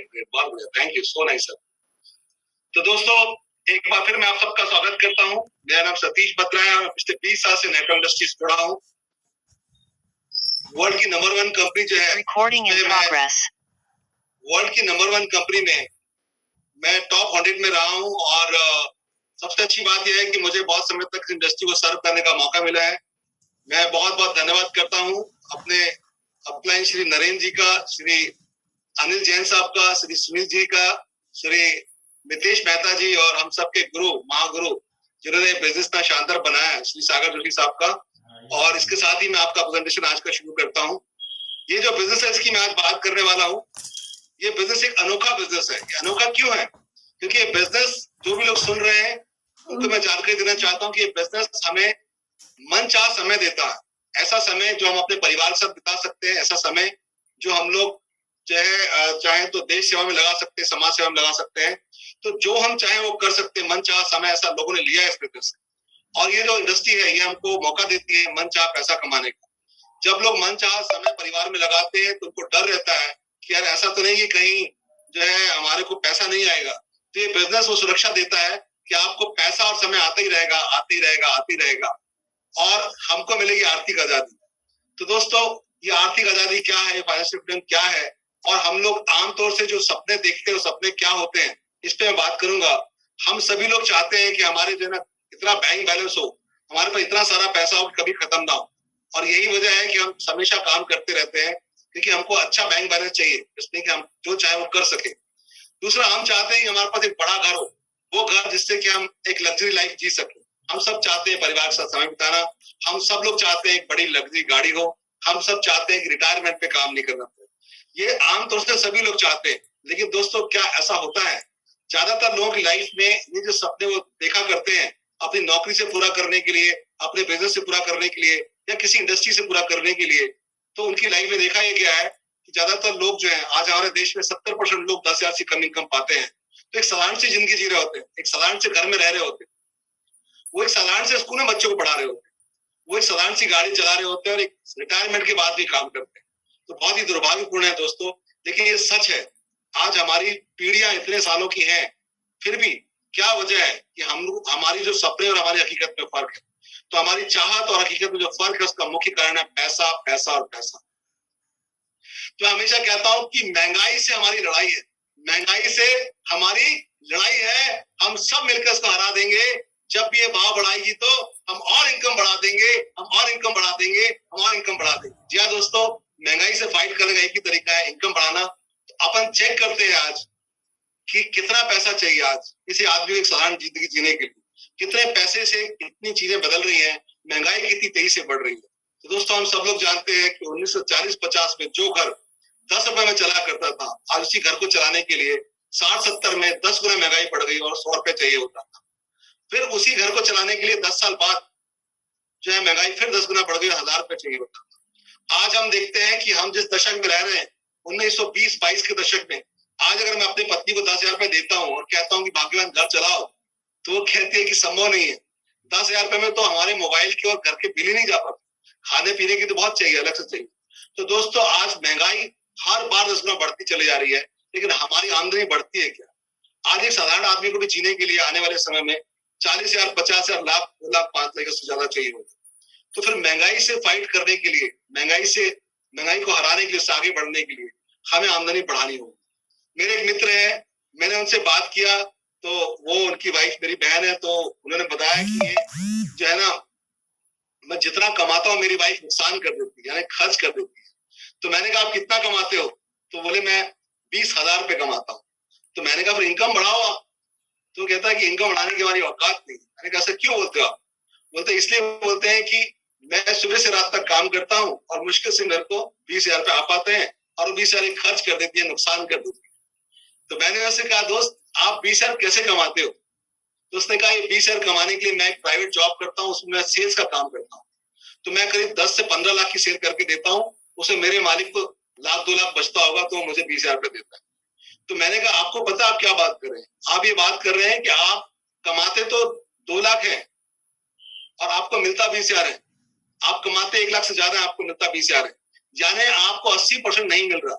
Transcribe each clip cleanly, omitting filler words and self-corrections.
Great, बहुत बढ़िया, thank you, so nice sir. तो दोस्तों, एक बार फिर मैं आप सबका स्वागत करता हूँ। मेरा नाम सतीश बत्रा है और पिछले 20 साल से नेटवर्क इंडस्ट्री से जुड़ा हूँ। वर्ल्ड की नंबर 1 कंपनी जो है, वर्ल्ड की नंबर 1 कंपनी में मैं टॉप 100 में रहा हूँ और सबसे अच्छी बात यह है कि मुझे बहुत समय तक इंडस्ट्री को सर्व करने का मौका मिला है। मैं बहुत बहुत धन्यवाद करता हूँ अपने अपलाइन श्री नरेंद्र जी का, श्री अनिल जैन साहब का, श्री सुनील जी का, श्री मितेश मेहता जी और हम सबके गुरु, महागुरु, जिन्होंने बिजनेस ना शानदार बनाया है, श्री सागर जोशी साहब का। और इसके साथ ही मैं आपका प्रेजेंटेशन आज का शुरू करता हूँ। ये जो बिजनेस है इसकी मैं आज बात करने वाला हूँ। ये बिजनेस एक अनोखा बिजनेस है। ये अनोखा क्यों है? क्योंकि ये बिजनेस जो भी लोग सुन रहे हैं उनको मैं जानकारी देना चाहता हूँ कि ये बिजनेस हमें मनचाहा समय देता है। ऐसा समय जो हम अपने परिवार के साथ बिता सकते हैं, ऐसा समय जो हम लोग चाहे तो देश सेवा में लगा सकते हैं, समाज सेवा में लगा सकते हैं। तो जो हम चाहे वो कर सकते हैं, मनचाहा समय ऐसा लोगों ने लिया है इस बिजनेस से। और ये जो इंडस्ट्री है ये हमको मौका देती है मनचाहा पैसा कमाने का। जब लोग मनचाहा समय परिवार में लगाते हैं तो उनको डर रहता है कि यार ऐसा तो नहीं कि कहीं जो है हमारे को पैसा नहीं आएगा। तो ये बिजनेस वो सुरक्षा देता है कि आपको पैसा और समय आता ही रहेगा, आती रहेगा, आती रहेगा और हमको मिलेगी आर्थिक आजादी। तो दोस्तों, ये आर्थिक आजादी क्या है, फाइनेंशियल फ्रीडम क्या है और हम लोग आमतौर से जो सपने देखते हैं वो सपने क्या होते हैं, इस पे मैं बात करूंगा। हम सभी लोग चाहते हैं कि हमारे जो है ना इतना बैंक बैलेंस हो, हमारे पास इतना सारा पैसा हो कभी खत्म ना हो। और यही वजह है कि हम हमेशा काम करते रहते हैं, क्योंकि हमको अच्छा बैंक बैलेंस चाहिए, इसलिए कि हम जो चाहे वो कर सके। दूसरा, हम चाहते हैं कि हमारे पास एक बड़ा घर हो, वो घर जिससे कि हम एक लग्जरी लाइफ जी सके। हम सब चाहते हैं परिवार के साथ समय बिताना, हम सब लोग चाहते हैं एक बड़ी लग्जरी गाड़ी हो, हम सब चाहते हैं कि रिटायरमेंट पे काम नहीं करना पड़े। ये आमतौर से सभी लोग चाहते हैं। लेकिन दोस्तों, क्या ऐसा होता है? ज्यादातर लोगों की लाइफ में ये जो सपने वो देखा करते हैं अपनी नौकरी से पूरा करने के लिए, अपने बिजनेस से पूरा करने के लिए या किसी इंडस्ट्री से पूरा करने के लिए, तो उनकी लाइफ में देखा ये गया है कि ज्यादातर लोग जो है, आज हमारे देश में 70% लोग 10,000 से कम इनकम पाते हैं। तो एक साधारण सी जिंदगी जी रहे होते हैं, एक साधारण से घर में रह रहे होते हैं, वो एक साधारण से स्कूल में बच्चों को पढ़ा रहे होते हैं, वो एक साधारण सी गाड़ी चला रहे होते हैं और एक रिटायरमेंट के बाद भी काम करते हैं। तो बहुत ही दुर्भाग्यपूर्ण है दोस्तों, लेकिन ये सच है। आज हमारी पीढ़ियां इतने सालों की हैं, फिर भी क्या वजह है कि हमारी जो सपने और हमारी हकीकत में फर्क है। तो हमारी चाहत और हकीकत में जो फर्क है उसका मुख्य कारण है पैसा, पैसा और पैसा। तो हमेशा कहता हूं कि महंगाई से हमारी लड़ाई है, महंगाई से हमारी लड़ाई है। हम सब मिलकर इसको हरा देंगे। जब भी ये भाव बढ़ाएगी तो हम और इनकम बढ़ा देंगे, हम और इनकम बढ़ा देंगे, हम और इनकम बढ़ा देंगे। जी हाँ दोस्तों, महंगाई से फाइट करने का एक ही तरीका है, इनकम बढ़ाना। तो अपन चेक करते हैं आज कि कितना पैसा चाहिए आज किसी आदमी को एक साधारण जिंदगी जीने के लिए, कितने पैसे से कितनी चीजें बदल रही हैं, महंगाई कितनी तेजी से बढ़ रही है। तो दोस्तों, हम सब लोग जानते हैं कि 1940-50 में जो घर 10 रुपए में चला करता था, आज उसी घर को चलाने के लिए 60-70 में 10 गुना महंगाई बढ़ गई और 100 रुपए चाहिए होता था। फिर उसी घर को चलाने के लिए 10 साल बाद जो है महंगाई फिर 10 गुना बढ़ गई, 1000 रुपए चाहिए होता था। आज हम देखते हैं कि हम जिस दशक में रह रहे हैं, 1920-22 के दशक में, आज अगर मैं अपनी पत्नी को 10,000 रुपए देता हूँ और कहता हूँ कि भाग्यवान घर चलाओ, तो वो कहती है कि संभव नहीं है। 10,000 रुपए में तो हमारे मोबाइल के और घर के बिल ही नहीं जा पाते, खाने पीने की तो बहुत चाहिए, अलग से चाहिए। तो दोस्तों, आज महंगाई हर बार 10 गुना बढ़ती चली जा रही है, लेकिन हमारी आमदनी बढ़ती है क्या? आज एक साधारण आदमी को भी जीने के लिए आने वाले समय में 40,000, 50,000, लाख, 2 लाख, 5 लाख से ज्यादा चाहिए होगा। तो फिर महंगाई से फाइट करने के लिए, महंगाई को हराने के लिए, आगे बढ़ने के लिए हमें आमदनी बढ़ानी होगी। मेरे एक मित्र हैं, मैंने उनसे बात किया तो वो, उनकी वाइफ मेरी बहन है, तो उन्होंने बताया कि ये जो है ना, मैं जितना कमाता हूँ मेरी वाइफ नुकसान कर देती है, यानी खर्च कर देती है। तो मैंने कहा आप कितना कमाते हो? तो बोले मैं 20,000 रुपए कमाता हूँ। तो मैंने कहा फिर इनकम बढ़ाओ आप। तो कहता है कि इनकम बढ़ाने की हमारी औकात नहीं। मैंने कहा सर क्यों बोलते हो आप? बोलते इसलिए बोलते हैं कि मैं सुबह से रात तक काम करता हूँ और मुश्किल से मेरे को 20,000 रुपए आ पाते हैं और वो 20,000 खर्च कर देती है, नुकसान कर देती है। तो मैंने उससे कहा दोस्त आप 20,000 कैसे कमाते हो? तो उसने कहा ये 20,000 कमाने के लिए मैं एक प्राइवेट जॉब करता हूँ, उसमें मैं सेल्स का काम करता हूँ। तो मैं करीब 10 से 15 लाख की सेल करके देता हूँ, उसे मेरे मालिक को 1-2 लाख बचता होगा तो मुझे 20,000 रुपए देता है। तो मैंने कहा आपको पता आप क्या बात कर रहे हैं? आप ये बात कर रहे हैं कि आप कमाते तो 2 लाख है और आपको मिलता 20,000 है। आप कमाते 1 लाख से ज्यादा है, आपको मिलता 20,000 है, यानी आपको 80% नहीं मिल रहा।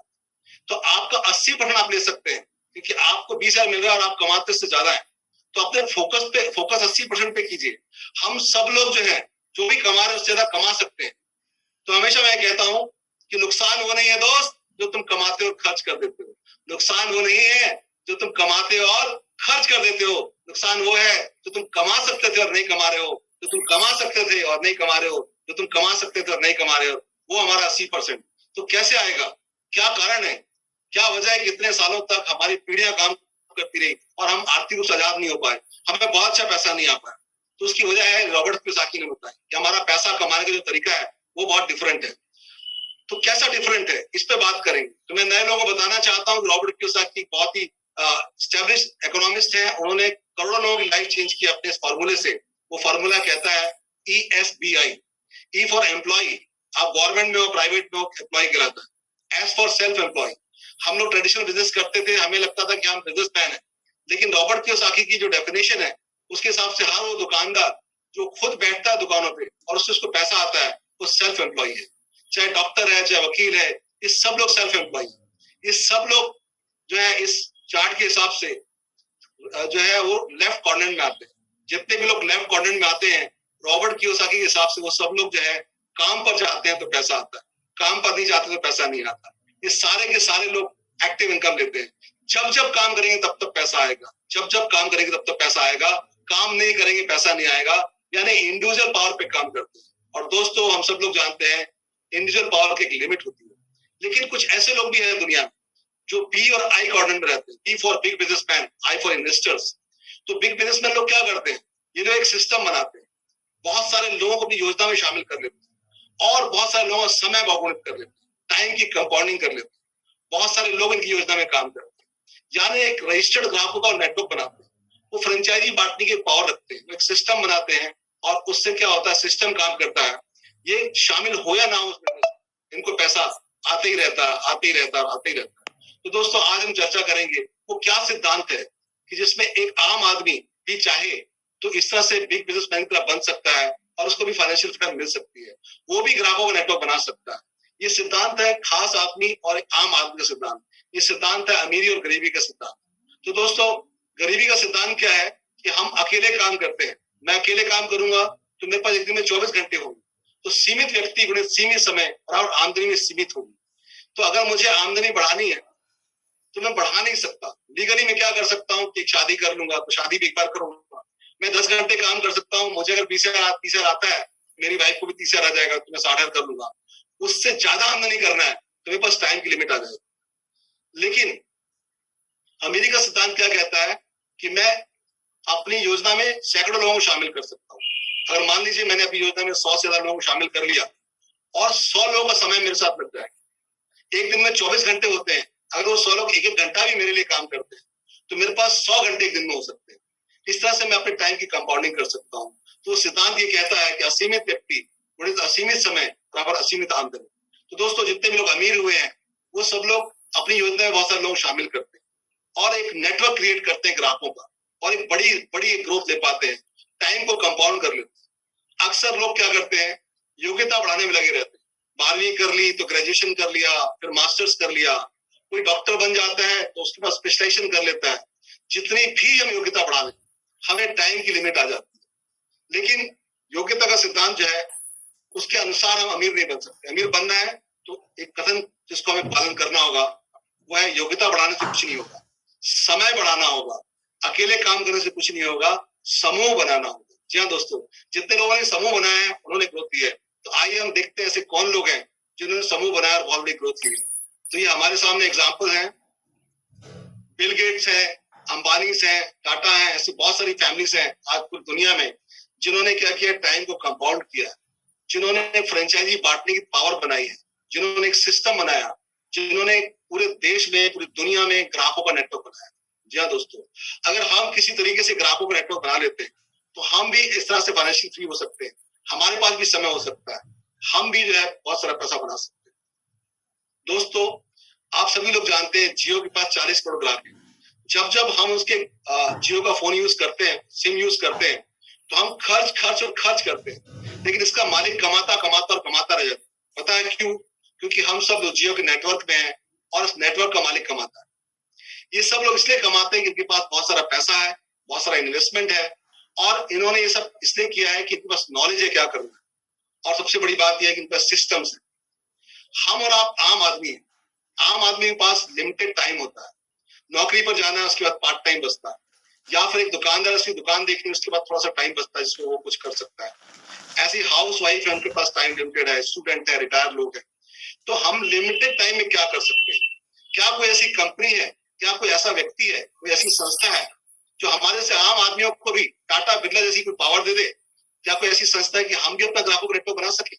तो आपका 80% आप ले सकते हैं, क्योंकि आपको 20,000 मिल रहा है और आप कमाते उससे ज्यादा है, तो अपने फोकस 80% पे कीजिए। हम सब लोग जो है, जो भी कमा रहे हैं उससे ज्यादा कमा सकते हैं। तो हमेशा मैं कहता हूं कि नुकसान वो नहीं है दोस्त जो तुम कमाते हो और खर्च कर देते हो, नुकसान वो नहीं है जो तुम कमाते हो और खर्च कर देते हो, नुकसान वो है जो तुम कमा सकते थे और नहीं कमा रहे हो, जो तुम कमा सकते थे और नहीं कमा रहे हो, जो तुम कमा सकते थे और नहीं कमा रहे हो, वो हमारा 80%। तो कैसे आएगा, क्या कारण है, क्या वजह है कि इतने सालों तक हमारी पीढ़ियां काम करती रही और हम आर्थिक रूप से आजाद नहीं हो पाए, हमें बहुत अच्छा पैसा नहीं आ पाया? तो उसकी वजह है, रॉबर्ट कियोसाकी ने बताया कि हमारा पैसा कमाने का जो तरीका है वो बहुत डिफरेंट है। तो कैसा डिफरेंट है, इस पे बात करेंगे। तो मैं नए लोगों को बताना चाहता हूँ, रॉबर्ट कियोसाकी बहुत ही एस्टैब्लिश इकोनॉमिस्ट है, उन्होंने करोड़ों लोगों की लाइफ चेंज की अपने इस फॉर्मूले से। वो फॉर्मूला कहता है ESBI, ई फॉर एम्प्लॉय, आप गवर्नमेंट में हो प्राइवेट में हो, एम्प्लॉय कहलाता है। एस फॉर सेल्फ एम्प्लॉय, हम लोग ट्रेडिशनल बिजनेस करते थे, हमें लगता था कि हम बिजनेसमैन है, लेकिन रॉबर्ट कियोसाकी की जो डेफिनेशन है उसके हिसाब से हर वो दुकानदार जो खुद बैठता है दुकानों पे और उससे उसको पैसा आता है, वो सेल्फ एम्प्लॉय है। चाहे डॉक्टर है, चाहे वकील है, ये सब लोग सेल्फ एम्प्लॉय है। ये सब लोग जो है इस चार्ट के हिसाब से जो है वो लेफ्ट क्वाड्रेंट में आते हैं। जितने भी लोग लेफ्ट क्वाड्रेंट में आते हैं, रॉबर्ट कियोसाकी के हिसाब से वो सब लोग जो है काम पर जाते हैं तो पैसा आता है, काम पर नहीं जाते तो पैसा नहीं आता। ये सारे के सारे लोग एक्टिव इनकम लेते हैं। जब जब काम करेंगे तब तक पैसा आएगा, जब जब काम करेंगे तब तक पैसा आएगा, काम नहीं करेंगे पैसा नहीं आएगा। यानी इंडिविजुअल पावर पे काम करते हैं। और दोस्तों, हम सब लोग जानते हैं इंडिविजुअल पावर की एक लिमिट होती है, लेकिन कुछ ऐसे लोग भी हैं दुनिया में जो पी और आई क्वाड्रेंट में रहते हैं। P for big businessman, I for investors. तो बिग बिजनेसमैन लोग क्या करते हैं, ये लोग एक सिस्टम बनाते हैं, बहुत सारे लोगों को अपनी योजना में शामिल कर लेते हैं और बहुत सारे लोगों का समय बहुगुणित कर लेते हैं, टाइम की कंपाउंडिंग कर लेते हैं। बहुत सारे लोग इनकी योजना में काम करते हैं, यानी एक रजिस्टर्ड ग्राहकों का नेटवर्क बनाते हैं। वो फ्रेंचाइजी बांटने की पावर रखते हैं, एक सिस्टम बनाते हैं और उससे क्या होता है, सिस्टम काम करता है। ये शामिल हो या ना हो इनको पैसा आते ही रहता है, आते ही रहता है, आते ही रहता है। तो दोस्तों, आज हम चर्चा करेंगे वो क्या सिद्धांत है कि जिसमें एक आम आदमी भी चाहे तो इस तरह से बिग बिजनेसमैन की तरह बन सकता है और उसको भी फाइनेंशियल फ्रीडम मिल सकती है, वो भी ग्राहकों का नेटवर्क बना सकता है। ये सिद्धांत है खास आदमी और एक आम आदमी का सिद्धांत। ये सिद्धांत है अमीरी और गरीबी का सिद्धांत। तो दोस्तों, गरीबी का सिद्धांत क्या है कि हम अकेले काम करते हैं। मैं अकेले काम करूंगा तो मेरे पास एक दिन में 24 घंटे होंगे, तो सीमित व्यक्ति सीमित समय और आमदनी में सीमित होगी। तो अगर मुझे आमदनी बढ़ानी है तो मैं बढ़ा नहीं सकता। लीगली मैं क्या कर सकता हूँ कि शादी कर लूंगा, तो शादी भी एक बार करूंगा। मैं 10 घंटे काम कर सकता हूँ, मुझे अगर 20,000 आता है, मेरी वाइफ को भी 30,000 आ जाएगा, तो मैं 60,000 कर लूंगा। उससे ज्यादा आमदनी करना है तो मेरे पास टाइम की लिमिट आ जाएगी। लेकिन अमेरिका का सिद्धांत क्या कहता है कि मैं अपनी योजना में सैकड़ों लोगों को शामिल कर सकता हूँ। अगर मान लीजिए मैंने अपनी योजना में 100 से ज्यादा लोगों को शामिल कर लिया और 100 लोगों का समय मेरे साथ लग जाए, एक दिन में 24 घंटे होते हैं, अगर वो 100 लोग एक एक घंटा भी मेरे लिए काम करते हैं तो मेरे पास 100 घंटे एक दिन में हो सकते हैं। इस तरह से मैं अपने टाइम की कंपाउंडिंग कर सकता हूँ। तो सिद्धांत ये कहता है कि असीमित व्यक्ति असीमित समय बराबर असीमित आमदनी। तो दोस्तों, जितने भी लोग अमीर हुए हैं वो सब लोग अपनी योजना में बहुत सारे लोग शामिल करते हैं और एक नेटवर्क क्रिएट करते हैं ग्राहकों का, और एक बड़ी बड़ी ग्रोथ ले पाते हैं, टाइम को कंपाउंड कर लेते हैं। अक्सर लोग क्या करते हैं, योग्यता बढ़ाने में लगे रहते हैं। 12वीं कर ली तो ग्रेजुएशन कर लिया, फिर मास्टर्स कर लिया, कोई डॉक्टर बन जाता है तो उसके पास स्पेशलाइजेशन कर लेता है। जितनी भी हम योग्यता बढ़ा लें, हमें टाइम की लिमिट आ जाती है। लेकिन योग्यता का सिद्धांत जो है उसके अनुसार हम अमीर नहीं बन सकते। अमीर बनना है तो एक कथन जिसको हमें पालन करना होगा वो है, योग्यता बढ़ाने से कुछ नहीं होगा, समय बढ़ाना होगा। अकेले काम करने से कुछ नहीं होगा, समूह बनाना होगा। जी हाँ दोस्तों, जितने लोगों ने समूह बनाया है उन्होंने ग्रोथ की है। तो आइए हम देखते हैं ऐसे कौन लोग हैं जिन्होंने समूह बनाया और बहुत बड़ी ग्रोथ की है। तो ये हमारे सामने एग्जाम्पल है, बिल गेट्स है, अंबानी है, टाटा है, ऐसी बहुत सारी फैमिलीज हैं आज पूरी दुनिया में जिन्होंने क्या किया, टाइम को कंपाउंड किया, जिन्होंने फ्रेंचाइजी बांटने की पावर बनाई है, जिन्होंने एक सिस्टम बनाया, जिन्होंने पूरे देश में पूरी दुनिया में ग्राहकों का नेटवर्क बनाया। जी हाँ दोस्तों, अगर हम किसी तरीके से ग्राहकों का नेटवर्क बना लेते हैं तो हम भी इस तरह से फाइनेंशियल फ्री हो सकते हैं, हमारे पास भी समय हो सकता है, हम भी जो है बहुत सारा पैसा बना सकते हैं। दोस्तों, आप सभी लोग जानते हैं जियो के पास 40 करोड़ ग्राहक हैं। जब जब हम उसके जियो का फोन यूज करते हैं, सिम यूज करते हैं, तो हम खर्च और खर्च करते हैं, लेकिन इसका मालिक कमाता कमाता और कमाता रह जाता है। पता है क्यों? क्योंकि हम सब लोग जियो के नेटवर्क में हैं और उस नेटवर्क का मालिक कमाता है। ये सब लोग इसलिए कमाते हैं कि इनके पास बहुत सारा पैसा है, बहुत सारा इन्वेस्टमेंट है, और इन्होंने ये सब इसलिए किया है कि इनके पास नॉलेज है क्या करना है, और सबसे बड़ी बात यह है कि इनके पास सिस्टम्स है। हम और आप आम आदमी हैं, आम आदमी के पास लिमिटेड टाइम होता है, नौकरी पर जाना है, उसके बाद पार्ट टाइम बचता है, या फिर एक दुकानदार उसकी दुकान देखनी है, उसके बाद थोड़ा सा टाइम बचता है जिसमें वो कुछ कर सकता है। ऐसी हाउस वाइफ है, उनके पास टाइम लिमिटेड है, स्टूडेंट है, रिटायर्ड लोग हैं। तो हम लिमिटेड टाइम में क्या कर सकते हैं? क्या कोई ऐसी कंपनी है, क्या कोई ऐसा व्यक्ति है, कोई ऐसी संस्था है जो हमारे से आम आदमियों को भी टाटा बिरला जैसी कोई पावर दे दे? क्या कोई ऐसी संस्था है कि हम भी अपना ग्राहकों का नेटवर्क बना सके?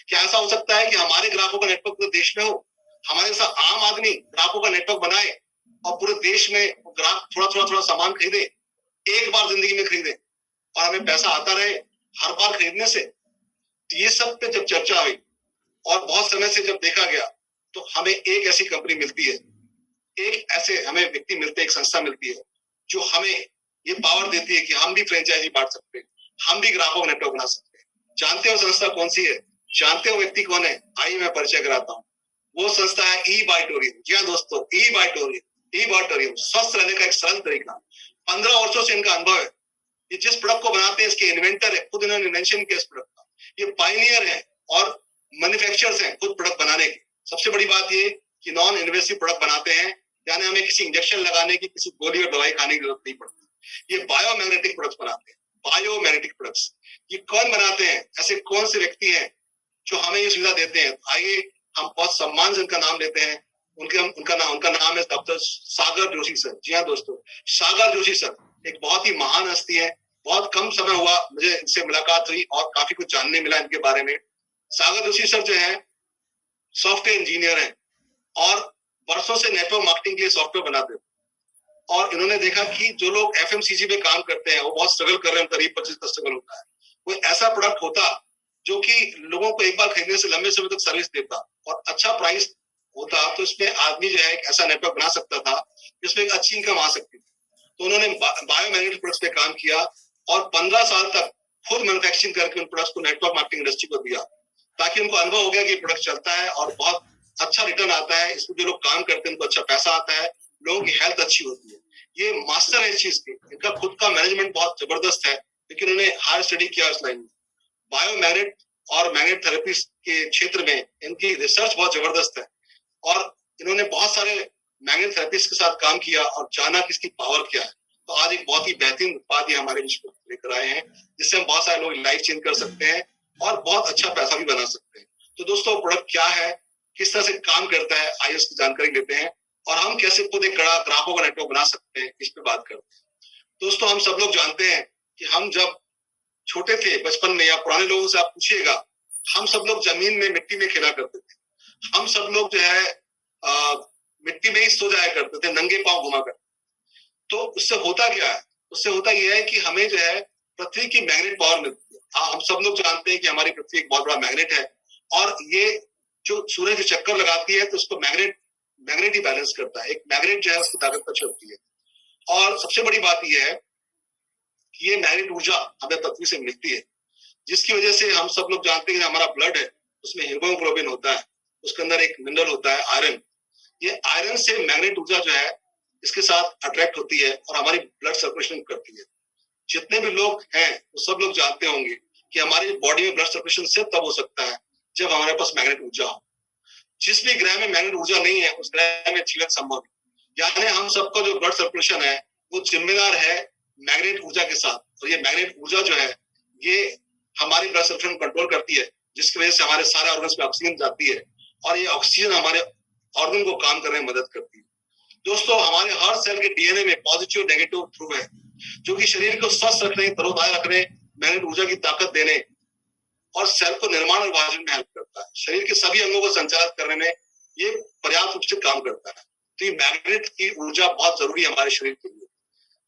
क्या ऐसा हो सकता है कि हमारे ग्राहकों का नेटवर्क पूरे देश में हो, हमारे जैसा आम आदमी ग्राहकों का नेटवर्क बनाए और पूरे देश में ग्राहक थोड़ा सामान खरीदे, एक बार जिंदगी में खरीदे, और हमें पैसा आता रहे हर बार खरीदने से? तो ये सब पे जब चर्चा हुई और बहुत समय से जब देखा गया, तो हमें एक ऐसी कंपनी मिलती है, एक ऐसे हमें व्यक्ति मिलते हैं, एक संस्था मिलती है जो हमें ये पावर देती है कि हम भी फ्रेंचाइजी बांट सकते हैं, हम भी ग्राहकों का नेटवर्क बना सकते हैं। जानते हो संस्था कौन सी है? जानते हो व्यक्ति कौन है? आइए मैं परिचय कराता हूँ। वो संस्था है ई बाइटोरियम। जी हाँ दोस्तों, ई बाइटोरियम। ई बाइटोरियम स्वस्थ रहने का एक सरल तरीका। 15 वर्षों से इनका अनुभव है। ये जिस प्रोडक्ट को बनाते हैं, इसके इन्वेंटर है, खुद इन्होंने इन्वेंशन किया इस प्रोडक्ट का। ये पायनियर है और मैन्युफैक्चरर्स हैं खुद प्रोडक्ट बनाने के। सबसे बड़ी बात ये कि नॉन इन्वेसिव प्रोडक्ट बनाते हैं, यानी हमें किसी इंजेक्शन लगाने की, किसी गोली और दवाई खाने की जरूरत नहीं पड़ती। ये बायोमैग्नेटिक प्रोडक्ट्स बनाते हैं, बायोमैग्नेटिक प्रोडक्ट्स। ये कौन बनाते हैं? ऐसे कौन से व्यक्ति हैं जो हमें ये सुविधा देते हैं? आइए हम बहुत सम्मान से उनका नाम लेते हैं। उनका नाम है डॉक्टर सागर जोशी सर। जी हाँ दोस्तों, सागर जोशी सर एक बहुत ही महान हस्ती है। बहुत कम समय हुआ मुझे इनसे मुलाकात हुई और काफी कुछ जानने मिला इनके बारे में। सागर जोशी सर जो है सॉफ्टवेयर इंजीनियर हैं और वर्षों से नेटवर्क मार्केटिंग के लिए सॉफ्टवेयर बनाते हैं। और इन्होंने देखा कि जो लोग एफएमसीजी में काम करते हैं वो बहुत स्ट्रगल कर रहे हैं, करीब 25 का स्ट्रगल होता है। कोई ऐसा प्रोडक्ट होता जो कि लोगों को एक बार खरीदने से लंबे समय तक सर्विस देता और अच्छा प्राइस होता, तो इसमें आदमी जो है एक ऐसा नेटवर्क बना सकता था जिसमें एक अच्छी इनकम आ सकती थी। तो उन्होंने बायोमैग्नेटिक प्रोडक्ट्स पे काम किया और 15 साल तक खुद मैन्युफैक्चरिंग करके उन प्रोडक्ट्स को नेटवर्क मार्केटिंग इंडस्ट्री को दिया, ताकि उनको अनुभव हो गया कि प्रोडक्ट चलता है और बहुत अच्छा रिटर्न आता है, इसमें जो लोग काम करते हैं उनको अच्छा पैसा आता है, लोगों की हेल्थ अच्छी होती है। ये मास्टर है इस चीज की। इनका खुद का मैनेजमेंट बहुत जबरदस्त है, लेकिन उन्होंने हायर स्टडी किया इस लाइन में। बायोमैग्नेट और मैग्नेट थेरेपी के क्षेत्र में इनकी रिसर्च बहुत जबरदस्त है और इन्होंने बहुत सारे मैग्नेट थेरेपिस्ट के साथ काम किया और जाना कि इसकी पावर क्या है। तो आज एक बहुत ही बेहतरीन उत्पाद ये हमारे बीच में लेकर आए हैं, जिससे हम बहुत सारे लोग लाइफ चेंज कर सकते हैं और बहुत अच्छा पैसा भी बना सकते हैं। तो दोस्तों प्रोडक्ट क्या है, किस तरह से काम करता है, आइए उसकी जानकारी लेते हैं और हम कैसे खुद एक ग्राहकों का नेटवर्क बना सकते हैं, इस पे बात करते हैं। दोस्तों हम सब लोग जानते हैं कि हम जब छोटे थे बचपन में, या पुराने लोगों से आप पूछिएगा, हम सब लोग जमीन में मिट्टी में खेला करते थे। हम सब लोग जो है मिट्टी में ही सो जाया करते थे, नंगे पांव घुमा कर। तो उससे होता क्या है? उससे होता यह है कि हमें जो है पृथ्वी की मैग्नेट पावर मिलती है। हम सब लोग जानते हैं कि हमारी पृथ्वी एक बहुत बड़ा मैग्नेट है और ये जो सूरज के चक्कर लगाती है तो उसको मैग्नेट ही बैलेंस करता है। एक मैग्नेट जो है उसकी ताकत पर चलती है। और सबसे बड़ी बात यह है कि ये मैग्नेट ऊर्जा हमें पृथ्वी से मिलती है, जिसकी वजह से हम सब लोग जानते हैं कि हमारा ब्लड है उसमें हीमोग्लोबिन होता है, उसके अंदर एक मिनरल होता है आयरन। ये आयरन से मैग्नेट ऊर्जा जो है इसके साथ अट्रैक्ट होती है और हमारी ब्लड सर्कुलेशन करती है। जितने भी लोग हैं वो सब लोग जानते होंगे कि हमारी बॉडी में ब्लड सर्कुलेशन सिर्फ तब हो सकता है जब हमारे पास मैग्नेट ऊर्जा हो। जिस भी ग्रह में मैग्नेट ऊर्जा नहीं है उस ग्रह में जीवन संभव है। यानी हम सबका जो ब्लड सर्कुलेशन है वो जिम्मेदार है मैग्नेट ऊर्जा के साथ। और ये मैग्नेट ऊर्जा जो है ये हमारे ब्लड सर्कुलेशन कंट्रोल करती है, जिसकी वजह से हमारे सारे ऑर्गन्स में ऑक्सीजन जाती है और ये ऑक्सीजन हमारे ऑर्गन को काम करने में मदद करती है। दोस्तों हमारे हर सेल के डीएनए में पॉजिटिव नेगेटिव ध्रुव है, जो कि शरीर को स्वस्थ रखने, तरोताजा रखने, मैग्नेट ऊर्जा की ताकत देने और सेल को निर्माण और विभाजन में हेल्प करता है। शरीर के सभी अंगों को संचालित करने में ये पर्याप्त रूप से काम करता है। तो ये मैग्नेट की ऊर्जा बहुत जरूरी है हमारे शरीर के लिए।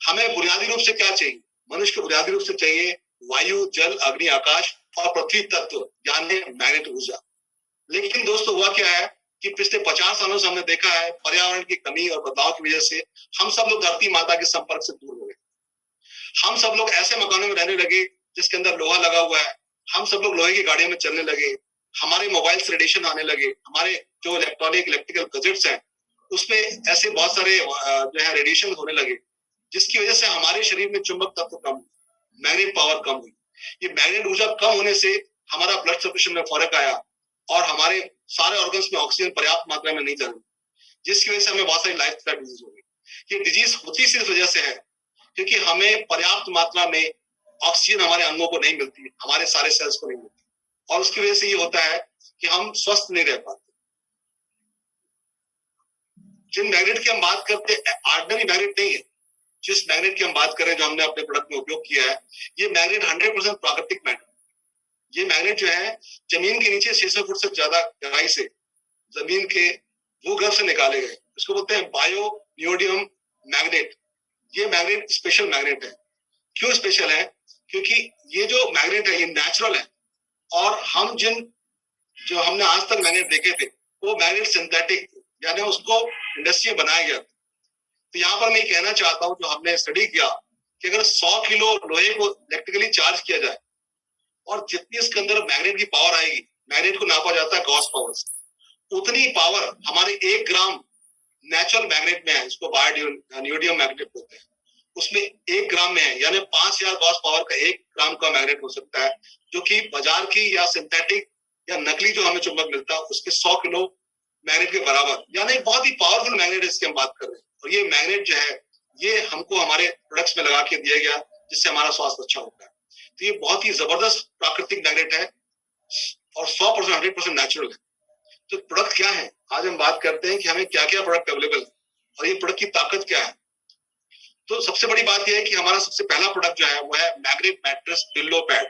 हमें बुनियादी रूप से क्या चाहिए? मनुष्य को बुनियादी रूप से चाहिए वायु, जल, अग्नि, आकाश और पृथ्वी तत्व, यानी मैग्नेट ऊर्जा। लेकिन दोस्तों हुआ क्या है कि पिछले 50 सालों से हमने देखा है पर्यावरण की कमी और बदलाव की वजह से हम सब लोग धरती माता के संपर्क से दूर हो गए। हम सब लोग ऐसे मकानों में रहने लगे जिसके अंदर लोहा लगा हुआ है। हम सब लोग लोहे की गाड़ियों में चलने लगे। हमारे मोबाइल से रेडिएशन आने लगे। हमारे जो इलेक्ट्रिकल गैजेट्स हैं उसमें ऐसे बहुत सारे जो है रेडिएशन होने लगे, जिसकी वजह से हमारे शरीर में चुंबक तत्व कम, मैग्नेट पावर कम हुई। ये मैग्नेट ऊर्जा कम होने से हमारा ब्लड सर्कुलेशन में फर्क आया और हमारे सारे ऑर्गन्स में ऑक्सीजन पर्याप्त मात्रा में नहीं चली, जिसकी वजह से हमें बहुत सारी लाइफ स्टाइल डिजीज हो गई। ये डिजीज होती सिर्फ वजह से है क्योंकि हमें पर्याप्त मात्रा में ऑक्सीजन हमारे अंगों को नहीं मिलती, हमारे सारे सेल्स को नहीं मिलती, और उसकी वजह से ये होता है कि हम स्वस्थ नहीं रह पाते। जिन मैग्नेट की हम बात करते हैं ऑर्डिनरी मैग्नेट नहीं है, जिस मैग्नेट की हम बात करें जो हमने अपने प्रोडक्ट में उपयोग किया है, ये मैग्नेट 100% प्राकृतिक मैग्नेट। ये मैग्नेट जो है जमीन के नीचे 600 फुट से ज्यादा गहराई से जमीन के भूगर्भ से निकाले गए, उसको बोलते हैं बायो नियोडियम मैग्नेट। ये मैग्नेट स्पेशल मैग्नेट है। क्यों स्पेशल है? क्योंकि ये जो मैग्नेट है ये नेचुरल है, और हम जो हमने आज तक मैग्नेट देखे थे वो मैग्नेट सिंथेटिक, यानी उसको इंडस्ट्री में बनाया गया। तो यहाँ पर मैं कहना चाहता हूँ, जो हमने स्टडी किया कि अगर 100 किलो लोहे को इलेक्ट्रिकली चार्ज किया जाए और जितनी इसके अंदर मैग्नेट की पावर आएगी, मैग्नेट को नापा जाता है गॉस पावर से, उतनी पावर हमारे 1 ग्राम नेचुरल मैग्नेट में है, इसको बायोनियोडियम मैग्नेट बोलते हैं, उसमें 1 ग्राम में है। यानी 5000 गॉस पावर का 1 ग्राम का मैग्नेट हो सकता है, जो कि बाजार की या सिंथेटिक या नकली जो हमें चुंबक मिलता है उसके 100 किलो मैग्नेट के बराबर। यानी बहुत ही पावरफुल मैग्नेट है, इसकी हम बात कर रहे हैं। और ये मैग्नेट जो है ये हमको हमारे प्रोडक्ट्स में लगा के दिया गया, जिससे हमारा स्वास्थ्य अच्छा होता है। तो ये बहुत ही जबरदस्त प्राकृतिक मैग्नेट है और 100% 100% नेचुरल है। तो प्रोडक्ट क्या है, आज हम बात करते हैं कि हमें क्या क्या प्रोडक्ट अवेलेबल है और ये प्रोडक्ट की ताकत क्या है। तो सबसे बड़ी बात यह है कि हमारा सबसे पहला प्रोडक्ट जो है वो है मैग्नेट मैट्रेस पिल्लो पैड।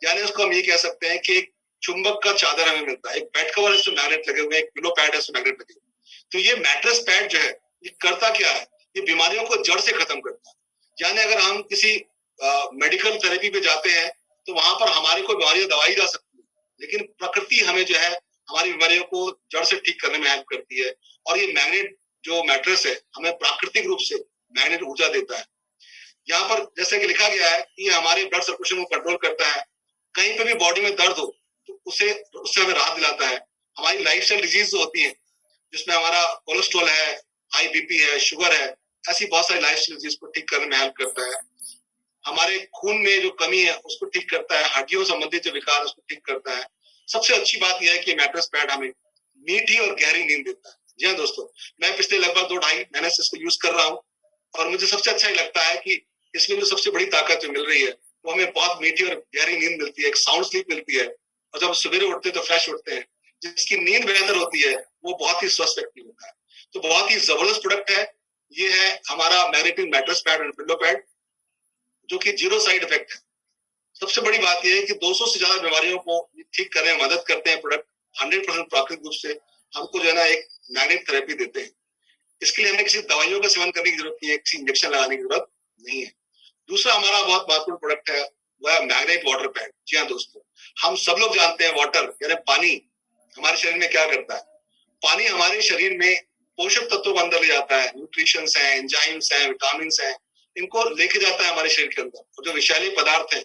यानी उसको हम ये कह सकते हैं कि एक चुंबक का चादर हमें मिलता है, एक बेड कवर है इसमें मैग्नेट लगे हुए, एक पिलो पैड है इसमें मैग्नेट लगे हुए। तो ये मैट्रेस पैड जो है ये करता क्या है, ये बीमारियों को जड़ से खत्म करता है। यानी अगर हम किसी मेडिकल थेरेपी पे जाते हैं तो वहां पर हमारी कोई बीमारियां दवाई जा सकती है, लेकिन प्रकृति हमें जो है हमारी बीमारियों को जड़ से ठीक करने में हेल्प करती है। और ये मैग्नेट जो मैट्रेस है हमें प्राकृतिक रूप से मैग्नेट ऊर्जा देता है। यहाँ पर जैसे कि लिखा गया है कि ये हमारे ब्लड सर्कुलेशन को कंट्रोल करता है, कहीं पे भी बॉडी में दर्द हो तो उससे हमें राहत दिलाता है। हमारी लाइफस्टाइल डिजीज होती है जिसमें हमारा कोलेस्ट्रॉल है, हाई बीपी है, शुगर है, ऐसी बहुत सारी लाइफस्टाइल डिजीज को ठीक करने में हेल्प करता है। हमारे खून में जो कमी है उसको ठीक करता है, हड्डियों संबंधित जो विकार उसको ठीक करता है। सबसे अच्छी बात यह है कि मैट्रेस पैड हमें मीठी और गहरी नींद देता है। जी हाँ दोस्तों, मैं पिछले लगभग 2-2.5 महीने से इसको यूज कर रहा हूँ और मुझे सबसे अच्छा ही लगता है कि इसमें जो सबसे बड़ी ताकत जो मिल रही है वो हमें बहुत मीठी और गहरी नींद मिलती है, एक साउंड स्लीप मिलती है, और जब सवेरे उठते हैं तो फ्रेश उठते हैं। जिसकी नींद बेहतर होती है वो बहुत ही स्वस्थ व्यक्ति होता है। तो बहुत ही जबरदस्त प्रोडक्ट है ये, है हमारा मैग्नेटिक मैट्रेस पैड और पिलो पैड, जो कि 0 साइड इफेक्ट है। सबसे बड़ी बात यह है कि 200 से ज्यादा बीमारियों को ठीक करने में मदद करते हैं प्रोडक्ट। 100% प्राकृतिक रूप से हमको जो है ना एक मैग्नेट थेरेपी देते हैं। इसके लिए हमें किसी दवाइयों का सेवन करने की जरूरत नहीं है, किसी इंजेक्शन लगाने की जरूरत नहीं है। दूसरा हमारा बहुत महत्वपूर्ण प्रोडक्ट है वह है मैग्नेट वाटर पैड। जी हाँ दोस्तों, हम सब लोग जानते हैं वाटर यानी पानी हमारे शरीर में क्या करता है। पानी हमारे शरीर में पोषक तत्वों को अंदर ले जाता है, न्यूट्रिशंस हैं, एंजाइम्स हैं, विटामिन हैं, इनको लेके जाता है हमारे शरीर के अंदर, और जो विषैले पदार्थ है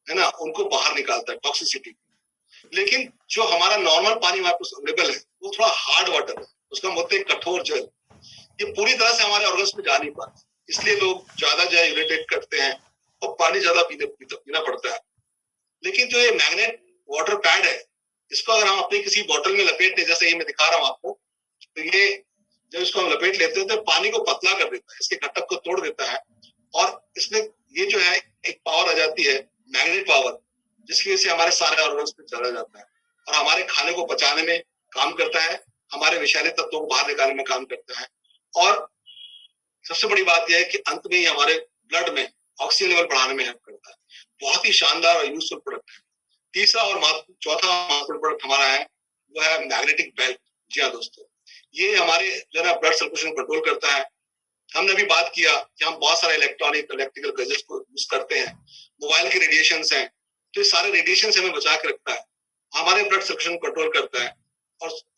ना उनको बाहर निकालता है, टॉक्सिसिटी। लेकिन जो हमारा नॉर्मल पानी हमारे पास अवेलेबल है वो थोड़ा हार्ड वाटर है, उसका मतलब कठोर जल। ये पूरी तरह से हमारे ऑर्गन्स में जा नहीं पाता, इसलिए लोग ज्यादा जो है इरिटेट करते हैं और पानी ज्यादा पीना पड़ता है। लेकिन जो ये मैग्नेट वाटर पैड है इसको अगर हम अपनी किसी बोतल में लपेट लें, जैसे ये मैं दिखा रहा हूँ आपको, तो ये जब इसको हम लपेट लेते हैं तो पानी को पतला कर देता है, इसके घटक को तोड़ देता है, और इसमें ये जो है एक पावर आ जाती है मैग्नेट पावर, जिसकी वजह से हमारे सारे ऑर्गन्स में चला जाता है और हमारे खाने को पचाने में काम करता है, हमारे विषैले तत्वों को बाहर निकालने में काम करता है। और सबसे बड़ी बात यह है कि अंत में ही हमारे ब्लड में ऑक्सीजन लेवल बढ़ाने में हेल्प करता है। बहुत ही शानदार और यूजफुल प्रोडक्ट है। तीसरा और चौथा महत्वपूर्ण प्रोडक्ट हमारा है वो है मैग्नेटिक बेल्ट। जी हाँ दोस्तों, ये हमारे जो है ना ब्लड सर्कुलेशन कंट्रोल करता है। हमने अभी बात किया कि हम बहुत सारे इलेक्ट्रिकल गैजेट्स को यूज करते हैं, मोबाइल के रेडिएशंस हैं, तो ये सारे रेडिएशन से हमें बचा के रखता है, हमारे ब्लड सर्कुलेशन कंट्रोल करता है,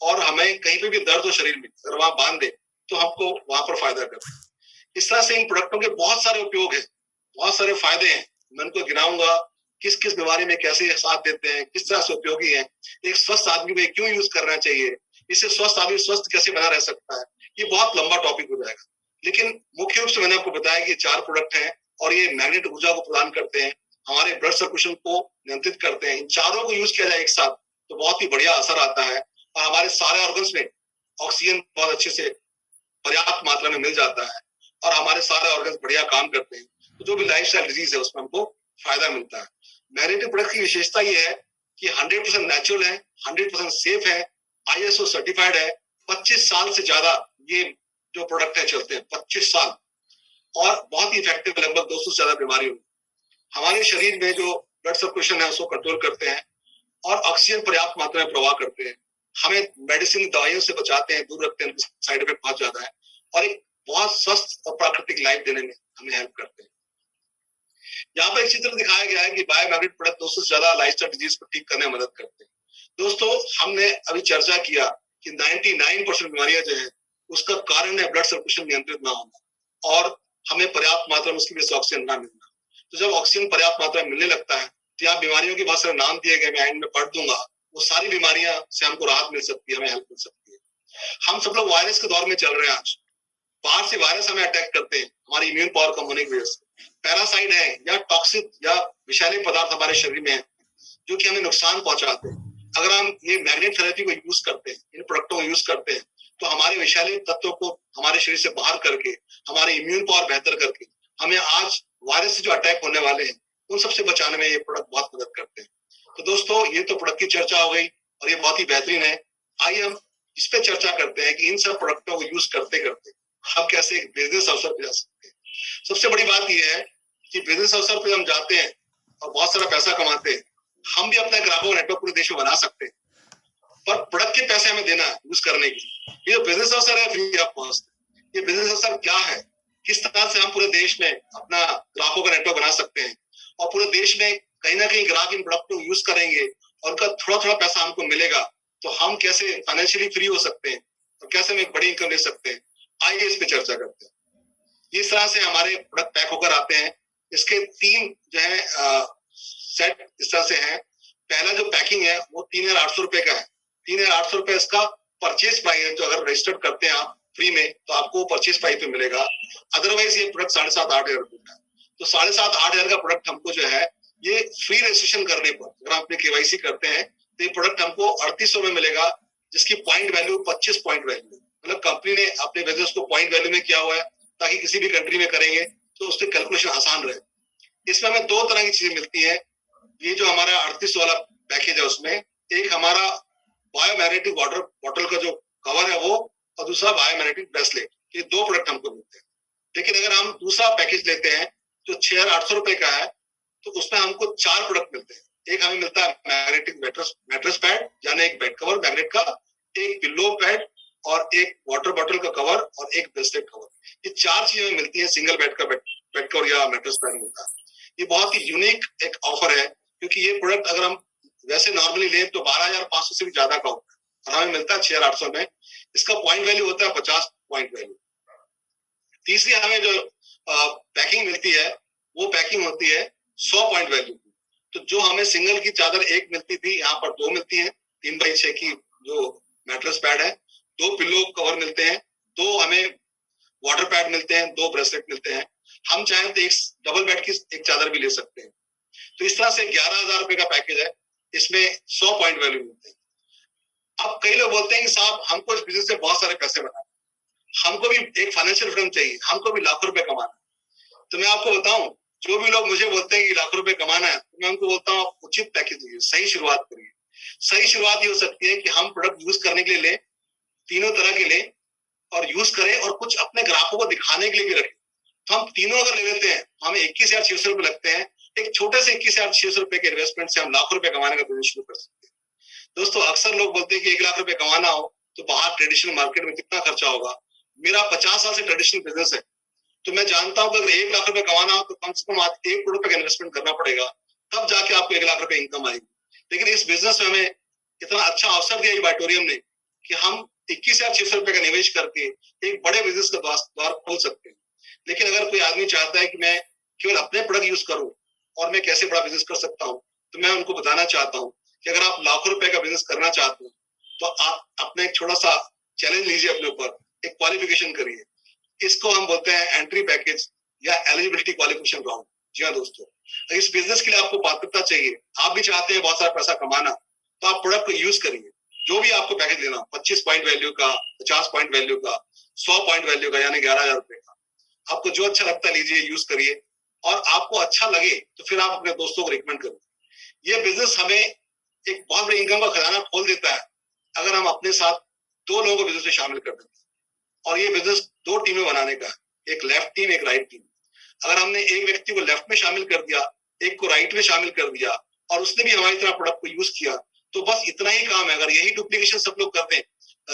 और हमें कहीं पे भी दर्द हो शरीर में अगर वहां बांध दे तो हमको वहां पर फायदा करता है। इस तरह से इन प्रोडक्टों के बहुत सारे उपयोग है, बहुत सारे फायदे हैं। मैं उनको गिनाऊंगा किस किस बीमारी में कैसे साथ देते हैं, किस तरह से उपयोगी है, एक स्वस्थ आदमी को क्यों यूज करना चाहिए, इससे स्वस्थ आदमी स्वस्थ कैसे बना रह सकता है, ये बहुत लंबा टॉपिक हो जाएगा, लेकिन मुख्य रूप से मैंने आपको बताया कि 4 प्रोडक्ट हैं और ये मैग्नेट ऊर्जा को प्रदान करते हैं, हमारे ब्लड सर्कुलेशन को नियंत्रित करते हैं। इन चारों को यूज किया जाए एक साथ तो बहुत ही बढ़िया असर आता है और हमारे सारे ऑर्गन्स में ऑक्सीजन बहुत अच्छे से पर्याप्त मात्रा में मिल जाता है और हमारे सारे ऑर्गन्स बढ़िया काम करते हैं। तो जो भी लाइफस्टाइल डिजीज है उसमें हमको फायदा मिलता है। मैग्नेटिक प्रोडक्ट की विशेषता ये है कि 100% नेचुरल है, 100% सेफ है, ISO सर्टिफाइड है, 25 साल से ज्यादा ये जो प्रोडक्ट है चलते हैं, 25 साल, और बहुत ही इफेक्टिव, लगभग 200 से ज्यादा बीमारियों में हमारे शरीर में जो ब्लड सर्कुलेशन है उसको कंट्रोल करते हैं और ऑक्सीजन पर्याप्त मात्रा में प्रवाह करते हैं, हमें मेडिसिन दवाइयों से बचाते हैं, दूर रखते हैं, साइड इफेक्ट बहुत ज्यादा है, और एक बहुत स्वस्थ और प्राकृतिक लाइफ देने में हमें हेल्प करते हैं। यहाँ पर एक चित्र दिखाया गया है कि बायोमैग्नेट प्रोडक्ट 200 से ज्यादा लाइफस्टाइल डिजीज को ठीक करने में मदद करते हैं। दोस्तों, हमने अभी चर्चा किया कि 99% बीमारियां जो है उसका कारण है ब्लड सर्कुलेशन नियंत्रित ना होना और हमें पर्याप्त मात्रा में उसकी वजह से ऑक्सीजन ना मिलना। तो जब ऑक्सीजन पर्याप्त मात्रा में मिलने लगता है तो यहाँ बीमारियों के बहुत सारे नाम दिए गए, मैं एंड में पढ़ दूंगा, वो सारी बीमारियां से हमको राहत मिल सकती है, हमें हेल्प मिल सकती है। हम सब लोग वायरस के दौर में चल रहे हैं आज, बाहर से वायरस हमें अटैक करते हैं हमारी इम्यून पावर कम होने की वजह से, पैरासाइट है या टॉक्सिक या विषैले पदार्थ हमारे शरीर में है जो कि हमें नुकसान पहुंचाते हैं। अगर हम ये मैग्नेट थेरेपी को यूज करते हैं, इन प्रोडक्टों को यूज करते हैं, तो हमारे विषैले तत्वों को हमारे शरीर से बाहर करके, हमारे इम्यून पावर बेहतर करके, हमें आज वायरस से जो अटैक होने वाले हैं उन सबसे बचाने में ये प्रोडक्ट बहुत मदद करते हैं। तो दोस्तों, ये तो प्रोडक्ट की चर्चा हो गई और ये बहुत ही बेहतरीन है। आइए हम इस पे चर्चा करते हैं कि इन सब प्रोडक्टों को यूज करते करते हम कैसे एक बिजनेस अवसर पे जा सकते हैं। सबसे बड़ी बात यह है कि बिजनेस अवसर पे हम जाते हैं और बहुत सारा पैसा कमाते हैं, हम भी अपना ग्राहकों का नेटवर्क पूरे देश में बना सकते हैं, पर प्रोडक्ट के पैसे हमें देना है यूज करने के लिए। ये जो बिजनेस अवसर है फ्री ऑफ कॉस्ट, ये बिजनेस अवसर क्या है, किस तरह से हम पूरे देश में अपना ग्राहकों का नेटवर्क बना सकते हैं और पूरे देश में कहीं ना कहीं ग्राहक इन प्रोडक्ट को यूज करेंगे और उनका थोड़ा थोड़ा पैसा हमको मिलेगा, तो हम कैसे फाइनेंशियली फ्री हो सकते हैं और कैसे हम एक बड़ी इनकम ले सकते हैं। आइए इस पे चर्चा करते हैं। इस तरह से हमारे प्रोडक्ट पैक होकर आते हैं। इसके 3 जो है सेट इस तरह से है। पहला जो पैकिंग है वो 3,800 रुपए का है। 3,800 रुपए इसका परचेज प्राइस है। तो अगर रजिस्टर्ड करते हैं आप फ्री में तो आपको परचेज प्राइस पे मिलेगा। अदरवाइज ये प्रोडक्ट 7,500-8,000 रुपए का है। तो 7,500-8,000 का प्रोडक्ट हमको जो है ये फ्री रजिस्ट्रेशन करने पर, अगर आप अपने KYC करते हैं तो ये प्रोडक्ट हमको 3,800 में मिलेगा, जिसकी पॉइंट वैल्यू 25 पॉइंट वैल्यू, मतलब कंपनी ने अपने बिजनेस को पॉइंट वैल्यू में किया हुआ है ताकि किसी भी कंट्री में करेंगे तो उसके कैलकुलेशन आसान रहे। इसमें हमें 2 तरह की चीजें मिलती है। ये जो हमारा 38 वाला पैकेज है उसमें एक हमारा बायोमैग्नेटिक वाटर बॉटल का जो कवर है वो, और दूसरा बायोमैग्नेटिक ब्रेसलेट, ये 2 प्रोडक्ट हमको मिलते हैं। लेकिन अगर हम दूसरा पैकेज लेते हैं जो 6,800 रुपए का है तो उसमें हमको 4 प्रोडक्ट मिलते हैं। एक हमें मिलता है मैग्नेटिक मैट्रेस पैड, यानी एक बेड कवर मैग्नेट का, एक पिल्लो पैड और एक वाटर बॉटल का कवर और एक ब्रेसलेट कवर। ये 4 चीजें मिलती है। सिंगल बेड कवर या मैट्रेस पैड मिलता है। ये बहुत ही यूनिक एक ऑफर है क्योंकि ये प्रोडक्ट अगर हम वैसे नॉर्मली लें तो 12,500 से भी ज्यादा का होता है और हमें मिलता है 6,800 में। इसका पॉइंट वैल्यू होता है 50 पॉइंट वैल्यू। तीसरी हमें जो पैकिंग मिलती है वो पैकिंग होती है 100 पॉइंट वैल्यू। तो जो हमें सिंगल की चादर 1 मिलती थी, यहाँ पर 2 मिलती है। 3x6 की जो मैट्रेस पैड है, 2 पिल्लो कवर मिलते हैं, 2 हमें वाटर पैड मिलते हैं, 2 ब्रेसलेट मिलते हैं। हम चाहें तो एक डबल बेड की एक चादर भी ले सकते हैं। तो इस तरह से 11,000 रुपए का पैकेज है, इसमें 100 पॉइंट वैल्यू मिलते हैं। अब कई लोग बोलते हैं कि साहब हमको इस बिजनेस से बहुत सारे पैसे बनाने, हमको भी एक फाइनेंशियल फ्रीडम चाहिए, हमको भी लाखों रुपए कमाना। तो मैं आपको बताऊं, जो भी लोग मुझे बोलते हैं कि लाखों रुपए कमाना है, तो मैं उनको बोलता हूँ आप उचित पैकेज लीजिए, सही शुरुआत करिए। सही शुरुआत ये हो सकती है कि हम प्रोडक्ट यूज करने के लिए लें, तीनों तरह के लें और यूज करें और कुछ अपने ग्राहकों को दिखाने के लिए भी रखें। तो हम तीनों अगर ले लेते हैं, हमें 21,600 रुपए लगते हैं। एक छोटे से 21,600 रुपए के इन्वेस्टमेंट से हम लाखों रुपए कमाने का बिजनेस शुरू कर सकते हैं। दोस्तों, अक्सर लोग बोलते हैं कि 1 लाख रुपए कमाना हो तो बाहर ट्रेडिशनल मार्केट में कितना खर्चा होगा। मेरा 50 साल से ट्रेडिशनल बिजनेस है, तो मैं जानता हूं कि अगर 1 लाख रुपए कमाना हो तो कम से कम आप 1 करोड़ रुपए का इन्वेस्टमेंट करना पड़ेगा, तब जाके आपको 1 लाख रुपए इनकम आएगी। लेकिन इस बिजनेस में हमें इतना अच्छा अवसर दिया बाइटोरियम ने कि हम 21,600 रुपए का निवेश करके एक बड़े बिजनेस का द्वार खोल सकते हैं। लेकिन अगर कोई आदमी चाहता है कि मैं केवल अपने प्रोडक्ट यूज करूं और मैं कैसे बड़ा बिजनेस कर सकता हूं, तो मैं उनको बताना चाहता हूं कि अगर आप लाखों रुपए का बिजनेस करना चाहते हो तो आप अपना एक छोटा सा चैलेंज लीजिए अपने ऊपर एक क्वालिफिकेशन करिए। इसको हम बोलते हैं एंट्री पैकेज या एलिजिबिलिटी क्वालिफिकेशन राउंड। जी हाँ दोस्तों, इस बिजनेस के लिए आपको पात्रता चाहिए, आप भी चाहते हैं बहुत सारा पैसा कमाना, तो आप प्रोडक्ट को यूज करिए। जो भी आपको पैकेज लेना, 25 पॉइंट वैल्यू का, 50 पॉइंट वैल्यू का, 100 पॉइंट वैल्यू का, यानी 11,000 रुपए का, आपको जो अच्छा लगता है लीजिए, यूज करिए, और आपको अच्छा लगे तो फिर आप अपने दोस्तों को रिकमेंड करें। ये बिजनेस हमें एक बहुत बड़ी इनकम का खजाना खोल देता है अगर हम अपने साथ 2 लोगों को बिजनेस में शामिल कर देते हैं। और ये बिजनेस 2 टीमें बनाने का है, एक लेफ्ट टीम, एक राइट टीम। अगर हमने एक व्यक्ति को लेफ्ट में शामिल कर दिया, एक को राइट में शामिल कर दिया, और उसने भी हमारी तरह प्रोडक्ट को यूज किया, तो बस इतना ही काम है। अगर यही डुप्लीकेशन सब लोग करते हैं,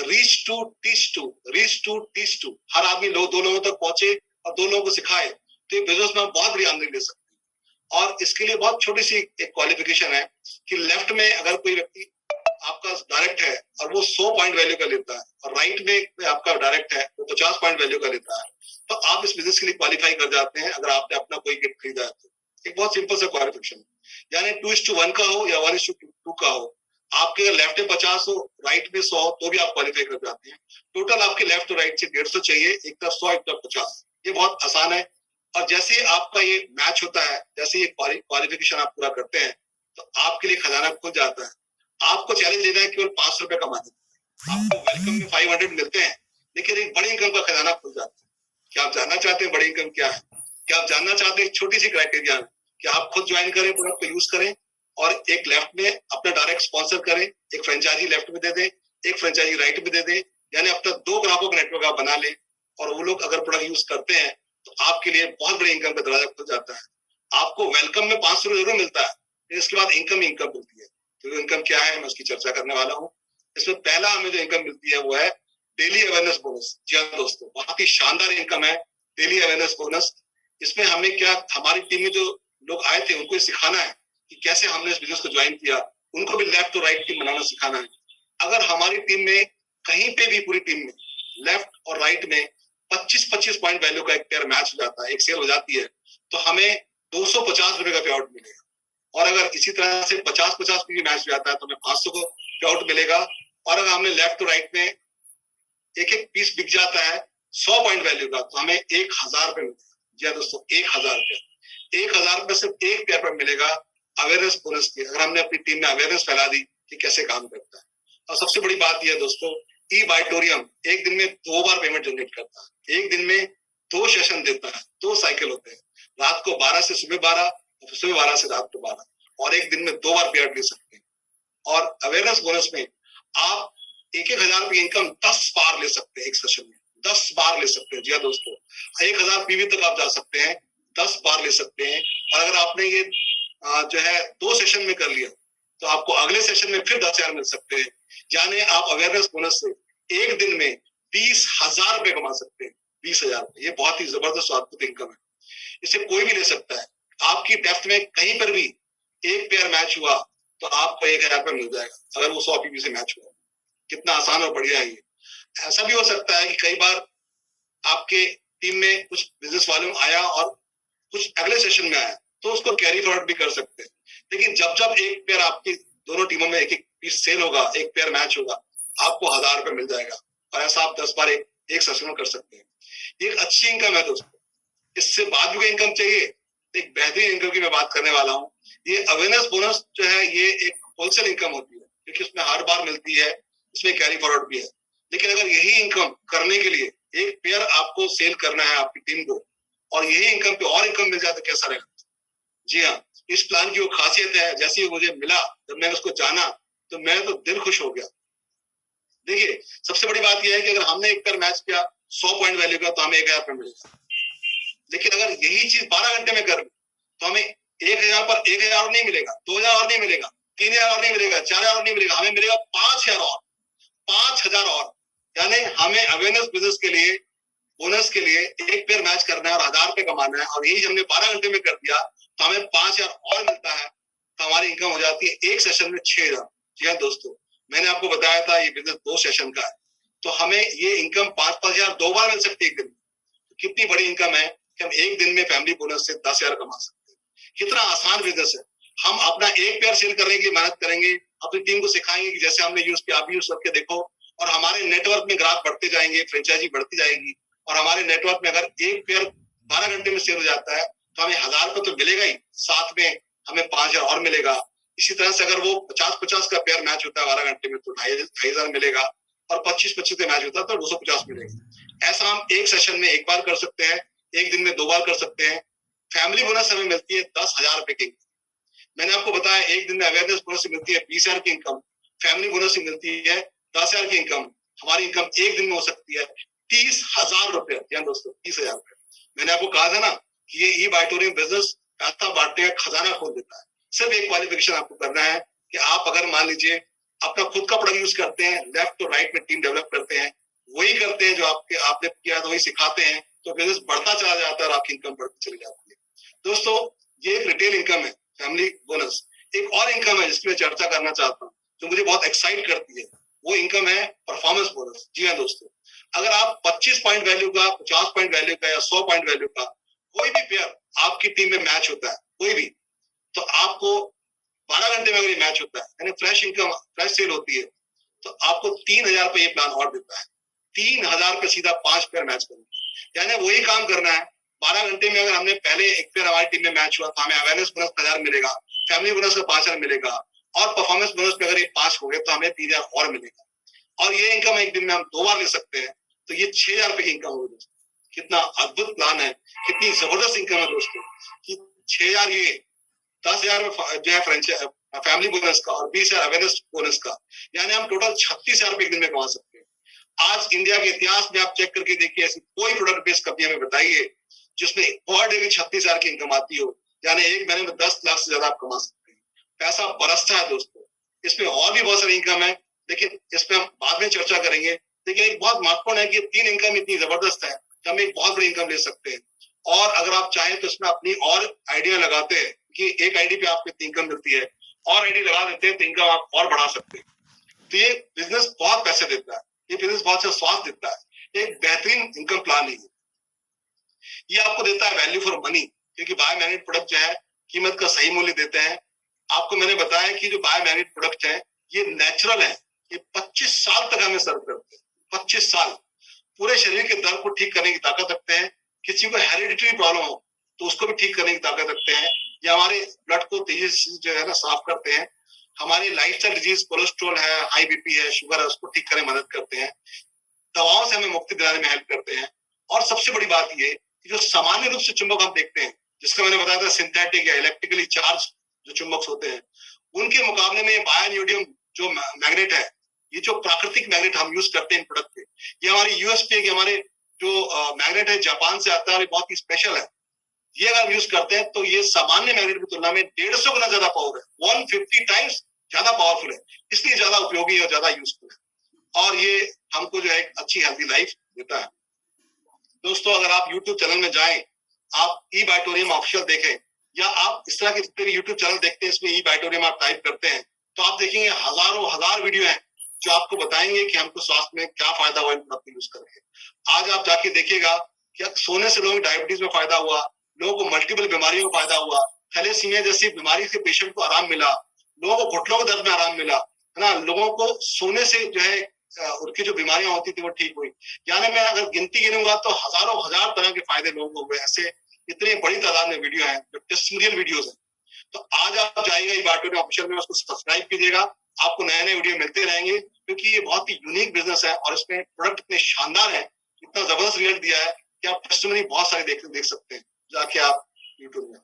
reach to teach to, reach to teach to, हर आदमी 2 लोगों तक पहुंचे और 2 लोगों को सिखाए, तो ये बिजनेस में बहुत बड़ी आमदनी ले सकते हैं। और इसके लिए बहुत छोटी सी एक क्वालिफिकेशन है कि लेफ्ट में अगर कोई व्यक्ति आपका डायरेक्ट है और वो 100 पॉइंट वैल्यू का लेता है, और राइट में आपका डायरेक्ट है वो 50 पॉइंट वैल्यू का लेता है, तो आप इस बिजनेस के लिए क्वालिफाई कर जाते हैं अगर आपने अपना कोई किट खरीदा है तो। एक बहुत सिंपल सा क्वालिफिकेशन, यानी 2:1 का हो या 1:2 का हो, आपके लेफ्ट में 50 हो, राइट में 100, तो भी आप क्वालिफाई कर जाते हैं। टोटल आपके लेफ्ट और राइट से 150 चाहिए, एक तरफ 100, एक तरफ 50। ये बहुत आसान है। और जैसे आपका ये मैच होता है, जैसे ये क्वालिफिकेशन आप पूरा करते हैं, तो आपके लिए खजाना खुल जाता है। आपको चैलेंज लेना है केवल 500 रुपए कमाने, आपको वेलकम में 500 मिलते हैं, लेकिन एक बड़ी इनकम का खजाना खुल जाता है। क्या आप जानना चाहते हैं बड़ी इनकम क्या है? क्या आप जानना चाहते हैं छोटी सी क्राइटेरिया है कि आप खुद ज्वाइन करें, प्रोडक्ट को यूज करें, और एक लेफ्ट में अपना डायरेक्ट स्पॉन्सर करें, एक फ्रेंचाइजी लेफ्ट में दे दें, एक फ्रेंचाइजी राइट में दे दें, यानी अब तक 2 ग्राहकों का नेटवर्क आप बना लें, और वो लोग अगर प्रोडक्ट यूज करते हैं तो आपके लिए बहुत बड़ी इनकम का दरवाजा खुल जाता है। आपको वेलकम में 500 जरूर मिलता है, लेकिन इसके बाद इनकम मिलती है। तो इनकम क्या है, मैं उसकी चर्चा करने वाला हूँ। इसमें पहला हमें जो इनकम मिलती है वो है डेली अवेयरनेस बोनस। जी हाँ दोस्तों, बहुत ही शानदार इनकम है डेली अवेयरनेस बोनस। इसमें हमें क्या, हमारी टीम में जो लोग आए थे उनको सिखाना है कि कैसे हमने इस बिजनेस को ज्वाइन किया, उनको भी लेफ्ट और राइट टीम बनाना सिखाना है। अगर हमारी टीम में कहीं पे भी, पूरी टीम में लेफ्ट और राइट में 25-25 पॉइंट वैल्यू का एक पेयर मैच हो जाता है, एक सेल हो जाती है, तो हमें 250 रुपए का पे आउट मिलेगा। और अगर इसी तरह से 50-50 भी मैच हो जाता है तो हमें 500 को पे आउट मिलेगा। और अगर हमने लेफ्ट और राइट में एक एक पीस बिक जाता है 100 पॉइंट वैल्यू का, तो हमें 1000 रुपए मिलेगा। जी हाँ दोस्तों, 1000 रुपए, 1000 रुपए सिर्फ एक पेयर पर मिलेगा अवेयरनेस बोनस की, अगर हमने अपनी टीम में अवेयरनेस फैला दी कि कैसे काम करता है। और सबसे बड़ी बात यह है दोस्तों, ई बाइटोरियम एक दिन में 2 बार पेमेंट जनरेट करता है, एक दिन में 2 सेशन देता है, 2 साइकिल होते हैं, रात को 12 से सुबह 12, सुबह 12 से रात को 12, और एक दिन में 2 बार पे आउट ले सकते हैं। और अवेयरनेस बोनस में आप 1,000 रुपए इनकम 10 बार ले सकते हैं, एक सेशन में 10 बार ले सकते हैं। जी हाँ दोस्तों, 1000 पीवी तक आप जा सकते हैं, 10 बार ले सकते हैं। और अगर आपने ये जो है 2 सेशन में कर लिया, तो आपको अगले सेशन में फिर 10,000 मिल सकते हैं। यानी आप अवेयरनेस बोनस से एक दिन में 20,000 रुपए कमा सकते हैं, 20,000 रुपए। ये बहुत ही जबरदस्त अद्भुत इनकम है, इसे कोई भी ले सकता है। आपकी डेप्थ में कहीं पर भी एक पेयर मैच हुआ तो आपको 1,000 रुपए मिल जाएगा, अगर वो 100 पीवी से मैच हुआ। कितना आसान और बढ़िया है ये। ऐसा भी हो सकता है कि कई बार आपके टीम में कुछ बिजनेस वालों आया और कुछ अगले सेशन में आया, तो उसको कैरी फॉरवर्ड भी कर सकते हैं। लेकिन जब जब एक पेयर आपकी दोनों टीमों में एक एक पीस सेल होगा, एक पेयर मैच होगा, आपको 1000 रुपए मिल जाएगा। और ऐसा आप 10 बार एक सेशन में कर सकते हैं। ये एक अच्छी इनकम है दोस्तों। इससे बाद में इनकम चाहिए, एक बेहतरीन इनकम की मैं बात करने वाला हूँ। ये अवेयरनेस बोनस जो है, ये एक होलसेल इनकम होती है, क्योंकि उसमें हर बार मिलती है, इसमें कैरी फॉरवर्ड भी है। लेकिन अगर यही इनकम करने के लिए एक पेयर आपको सेल करना है आपकी टीम को, और यही इनकम पे और इनकम मिल जाए तो कैसा रहेगा? जी हाँ, इस प्लान की वो खासियत है, जैसे ही मुझे मिला, जब मैंने उसको जाना, तो मैं तो दिल खुश हो गया। देखिए, सबसे बड़ी बात यह है कि अगर हमने एक पेयर मैच किया 100 पॉइंट वैल्यू का, तो हमें 1,000 रुपए मिलेगा। लेकिन अगर यही चीज 12 घंटे में कर, तो हमें 1,000 पर 1,000 और नहीं मिलेगा, 2,000 और नहीं मिलेगा, 3,000 और नहीं मिलेगा, 4,000 और नहीं मिलेगा, हमें मिलेगा 5,000 और, 5,000 और। यानी हमें अवेयरनेस बिजनेस के लिए, बोनस के लिए एक पेयर मैच करना है और 1,000 रुपए कमाना है, और यही हमने 12 घंटे में कर दिया तो हमें 5,000 और मिलता है, तो हमारी इनकम हो जाती है एक सेशन में 6,000। जी हाँ दोस्तों, मैंने आपको बताया था ये बिजनेस 2 सेशन का है, तो हमें ये इनकम 5,000 2 बार मिल सकती है एक दिन में। तो कितनी बड़ी इनकम है कि हम एक दिन में फैमिली बोनस से 10,000 कमा सकते हैं। कितना आसान बिजनेस है। हम अपना एक पेयर सेल करने के लिए मेहनत करेंगे, अपनी टीम को सिखाएंगे कि जैसे हमने यूज किया आप भी यूज करके देखो, और हमारे नेटवर्क में ग्राहक बढ़ते जाएंगे, फ्रेंचाइजी बढ़ती जाएगी, और हमारे नेटवर्क में अगर एक पेयर 12 घंटे में सेल हो जाता है तो हमें 1000 रुपये तो मिलेगा ही, साथ में हमें 5000 और मिलेगा। इसी तरह से अगर वो 50-50 का पेयर मैच होता है 12 घंटे में तो 2500 मिलेगा, और 25-25 का मैच होता है तो 250 मिलेगा। ऐसा हम एक सेशन में एक बार कर सकते हैं, एक दिन में 2 बार कर सकते हैं। फैमिली बोनस हमें मिलती है 10,000 रुपए की। मैंने आपको बताया एक दिन में अवेयरनेस बोनस से मिलती है 20,000 की इनकम, फैमिली बोनस से मिलती है 10,000 की इनकम। हमारी इनकम एक दिन में हो सकती है 30,000 रुपए। यानी दोस्तों 30,000 रुपए। मैंने आपको कहा था ना कि ये ई बाइटोरियम बिजनेस पैसा बांटने का खजाना खोल देता है। सिर्फ एक क्वालिफिकेशन आपको करना है कि आप अगर मान लीजिए अपना खुद का प्रोडक्ट यूज करते हैं, लेफ्ट और राइट में टीम डेवलप करते हैं, वही करते हैं जो आपने किया तो वही सिखाते हैं, तो बिजनेस बढ़ता चला जाता है और आपकी इनकम बढ़ती चली जाती है। दोस्तों ये एक रिटेल इनकम है, फैमिली बोनस। एक और इनकम है जिसकी मैं चर्चा करना चाहता हूँ, जो मुझे बहुत एक्साइट करती है, वो इनकम है परफॉर्मेंस बोनस। जी हाँ दोस्तों, अगर आप 25 पॉइंट वैल्यू का, 50 पॉइंट वैल्यू का या 100 पॉइंट वैल्यू का कोई भी पेयर आपकी टीम में मैच होता है, कोई भी, तो आपको 12 घंटे में अगर ये मैच होता है, यानी फ्रेश इनकम, फ्रेश सेल होती है, तो आपको 3,000 रुपए ये प्लान और देता है। 3,000 रुपए सीधा 5 पेयर मैच करना, यानी वही काम करना है। 12 घंटे में अगर हमने पहले एक पेयर हमारी टीम में मैच हुआ तो हमें अवेयरनेस बोनस 1000 मिलेगा, फैमिली बोनस का 5,000 मिलेगा, और परफॉर्मेंस बोनस पे अगर ये 5 हो गए तो हमें 3,000 और मिलेगा। और ये इनकम एक दिन में हम 2 बार ले सकते हैं, तो ये 6,000 रुपए की इनकम होगी दोस्तों। कितना अद्भुत प्लान है, कितनी जबरदस्त इनकम है दोस्तों कि 6,000 ये, 10,000 जो है फैमिली बोनस का, और 20,000 अवेयरनेस बोनस का, यानी हम टोटल 36,000 रुपए एक दिन में कमा सकते हैं। आज इंडिया के इतिहास में आप चेक करके देखिए, ऐसी कोई प्रोडक्ट बेस्ड कंपनी हमें बताइए जिसमें पर डे की 36,000 की इनकम आती हो, यानी एक महीने में 10 लाख से ज्यादा आप कमा सकते हैं। पैसा बरसता है दोस्तों। इसमें और भी बहुत सारी इनकम है, लेकिन इस पर हम बाद में चर्चा करेंगे। लेकिन एक बहुत महत्वपूर्ण है कि 3 इनकम इतनी जबरदस्त है कि हम एक बहुत बड़ी इनकम ले सकते हैं। और अगर आप चाहें तो इसमें अपनी और आइडिया लगाते हैं कि एक आईडी पे आपको इतनी इनकम मिलती है, और आईडी लगा देते हैं तो इनकम आप और बढ़ा सकते हैं। तो ये बिजनेस बहुत पैसे देता है, ये बिजनेस बहुत अच्छा स्वास्थ्य देता है, एक बेहतरीन इनकम प्लान है। ये आपको देता है वैल्यू फॉर मनी, क्योंकि बायोमैग्नेट प्रोडक्ट जो है कीमत का सही मूल्य देते हैं। आपको मैंने बताया कि जो बायोमैग्नेट प्रोडक्ट है ये नेचुरल है, ये 25 साल तक हमें सर्व करते हैं। 25 साल पूरे शरीर के दर्द को ठीक करने की ताकत रखते हैं। किसी को हेरिडिटरी प्रॉब्लम हो तो उसको भी ठीक करने की ताकत रखते हैं। ये हमारे ब्लड को तेजी से जो है ना साफ करते हैं। हमारी लाइफस्टाइल डिजीज, कोलेस्ट्रॉल है, हाई बीपी है, शुगर है, उसको ठीक करने में मदद करते हैं। दवाओं से हमें मुक्ति दिलाने में हेल्प करते हैं। और सबसे बड़ी बात ये कि जो सामान्य रूप से चुंबक हम देखते हैं, जिसका मैंने बताया था सिंथेटिक या इलेक्ट्रिकली चार्ज जो चुंबक होते हैं, उनके मुकाबले में बायोन्यूडियम जो मैग्नेट है, ये जो प्राकृतिक मैग्नेट हम यूज करते हैं प्रोडक्ट पे, ये हमारी यूएसपी है कि हमारे जो मैग्नेट है जापान से आता है और बहुत ही स्पेशल है। ये अगर हम यूज करते हैं तो ये सामान्य मैग्नेट की तुलना में 150 गुना ज्यादा पावर है, 150 टाइम्स ज्यादा पावरफुल है, इसलिए ज्यादा उपयोगी और ज्यादा यूजफुल है। और ये हमको जो है एक अच्छी हेल्थी लाइफ देता है। दोस्तों अगर आप YouTube चैनल में जाएं, आप ई बाइटोरियम ऑफिशियल देखें, या आप इस तरह के जितने भी YouTube चैनल देखते हैं इसमें ई बाइटोरियम आप टाइप करते हैं, तो आप देखेंगे हजारों हजार वीडियो हैं जो आपको बताएंगे कि हमको स्वास्थ्य में क्या फायदा हुआ इन प्रोडक्ट यूज करके। आज आप जाके देखिएगा कि सोने से लोगों को डायबिटीज में फायदा हुआ, लोगों को मल्टीपल बीमारियों में फायदा हुआ, थैलेसीमिया जैसी बीमारी के पेशेंट को आराम मिला, लोगों को घुटनों के दर्द में आराम मिला, है ना, लोगों को सोने से जो है उनकी जो बीमारियां होती थी वो ठीक हुई। यानी मैं अगर गिनती गिनूंगा तो हजारों हजार तरह के फायदे लोगों को हुए। ऐसे इतनी बड़ी तादाद में वीडियो है जो टेस्टिमोनियल वीडियोस है। तो आज आप जाइएगा ई बाइटोरियम ऑफिशियल में, उसको सब्सक्राइब कीजिएगा, आपको नए नए वीडियो मिलते रहेंगे, क्योंकि ये बहुत ही यूनिक बिजनेस है और इसमें प्रोडक्ट इतने शानदार है, इतना जबरदस्त रिजल्ट दिया है कि आप टेस्टिमोनी बहुत सारे देख सकते हैं जाके आप यूट्यूब में।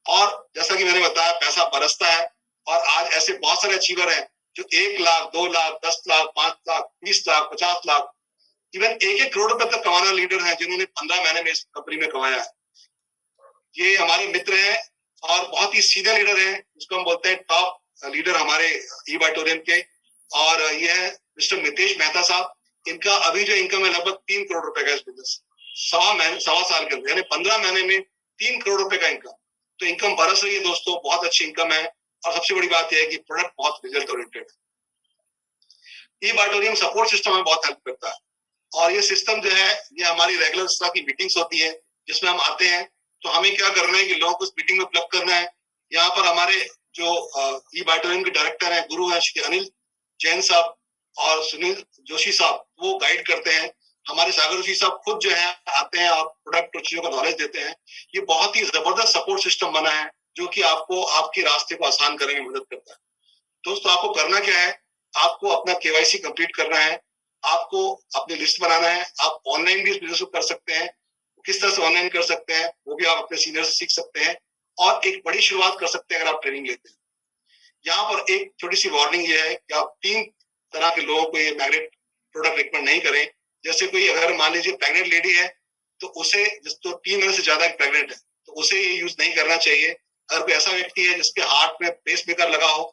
और जैसा कि मैंने बताया पैसा बरसता है, और आज ऐसे बहुत सारे अचीवर हैं जो 1 लाख, 2 लाख, 10 लाख, 5 लाख, 20 लाख, 50 लाख, इवन 1-1 करोड़ रुपए तक कमाने लीडर हैं जिन्होंने 15 महीने में इस कंपनी में कमाया है। ये हमारे मित्र हैं और बहुत ही सीनियर लीडर हैं, जिसको हम बोलते हैं टॉप लीडर हमारे ई बाइटोरियम के। और ये है मिस्टर मितेश मेहता साहब। इनका अभी जो इनकम है लगभग 3 करोड़ रुपए का इस बिजनेस, 1.25 साल के अंदर, यानी 15 महीने में 3 करोड़ रुपए का इनकम। तो इनकम बरस रही है दोस्तों, बहुत अच्छी इनकम है। और सबसे बड़ी बात यह है कि प्रोडक्ट बहुत रिजल्ट ओरिएंटेड है। ई बाइटोरियम सपोर्ट सिस्टम हमें बहुत हेल्प करता है, और ये सिस्टम जो है ये हमारी रेगुलर इस तरह की मीटिंग्स होती है जिसमें हम आते हैं। तो हमें क्या करना है कि लोगों को इस मीटिंग में प्लग करना है। यहाँ पर हमारे जो ई बाइटोरियम के डायरेक्टर हैं, गुरु हैं श्री अनिल जैन साहब, और सुनील जोशी साहब वो गाइड करते हैं। हमारे सागर जोशी साहब खुद जो है आते हैं और प्रोडक्ट और चीजों का नॉलेज देते हैं। ये बहुत ही जबरदस्त सपोर्ट सिस्टम बना है जो कि आपको आपके रास्ते को आसान करने में मदद करता है। दोस्तों आपको करना क्या है, आपको अपना केवाईसी कंप्लीट करना है, आपको अपनी लिस्ट बनाना है। आप ऑनलाइन भी इस बिजनेस को कर सकते हैं, किस तरह से ऑनलाइन कर सकते हैं वो भी आप अपने सीनियर से सीख सकते हैं और एक बड़ी शुरुआत कर सकते हैं अगर आप ट्रेनिंग लेते हैं। यहाँ पर एक छोटी सी वार्निंग ये है कि आप 3 तरह के लोगों को ये मैग्नेट प्रोडक्ट रिकमेंड नहीं करें। जैसे कोई अगर मान लीजिए प्रेग्नेंट लेडी है तो उसे तो 3 महीने से ज्यादा प्रेग्नेंट है तो उसे ये यूज नहीं करना चाहिए। अगर कोई ऐसा व्यक्ति है जिसके हार्ट में पेस मेकर लगा हो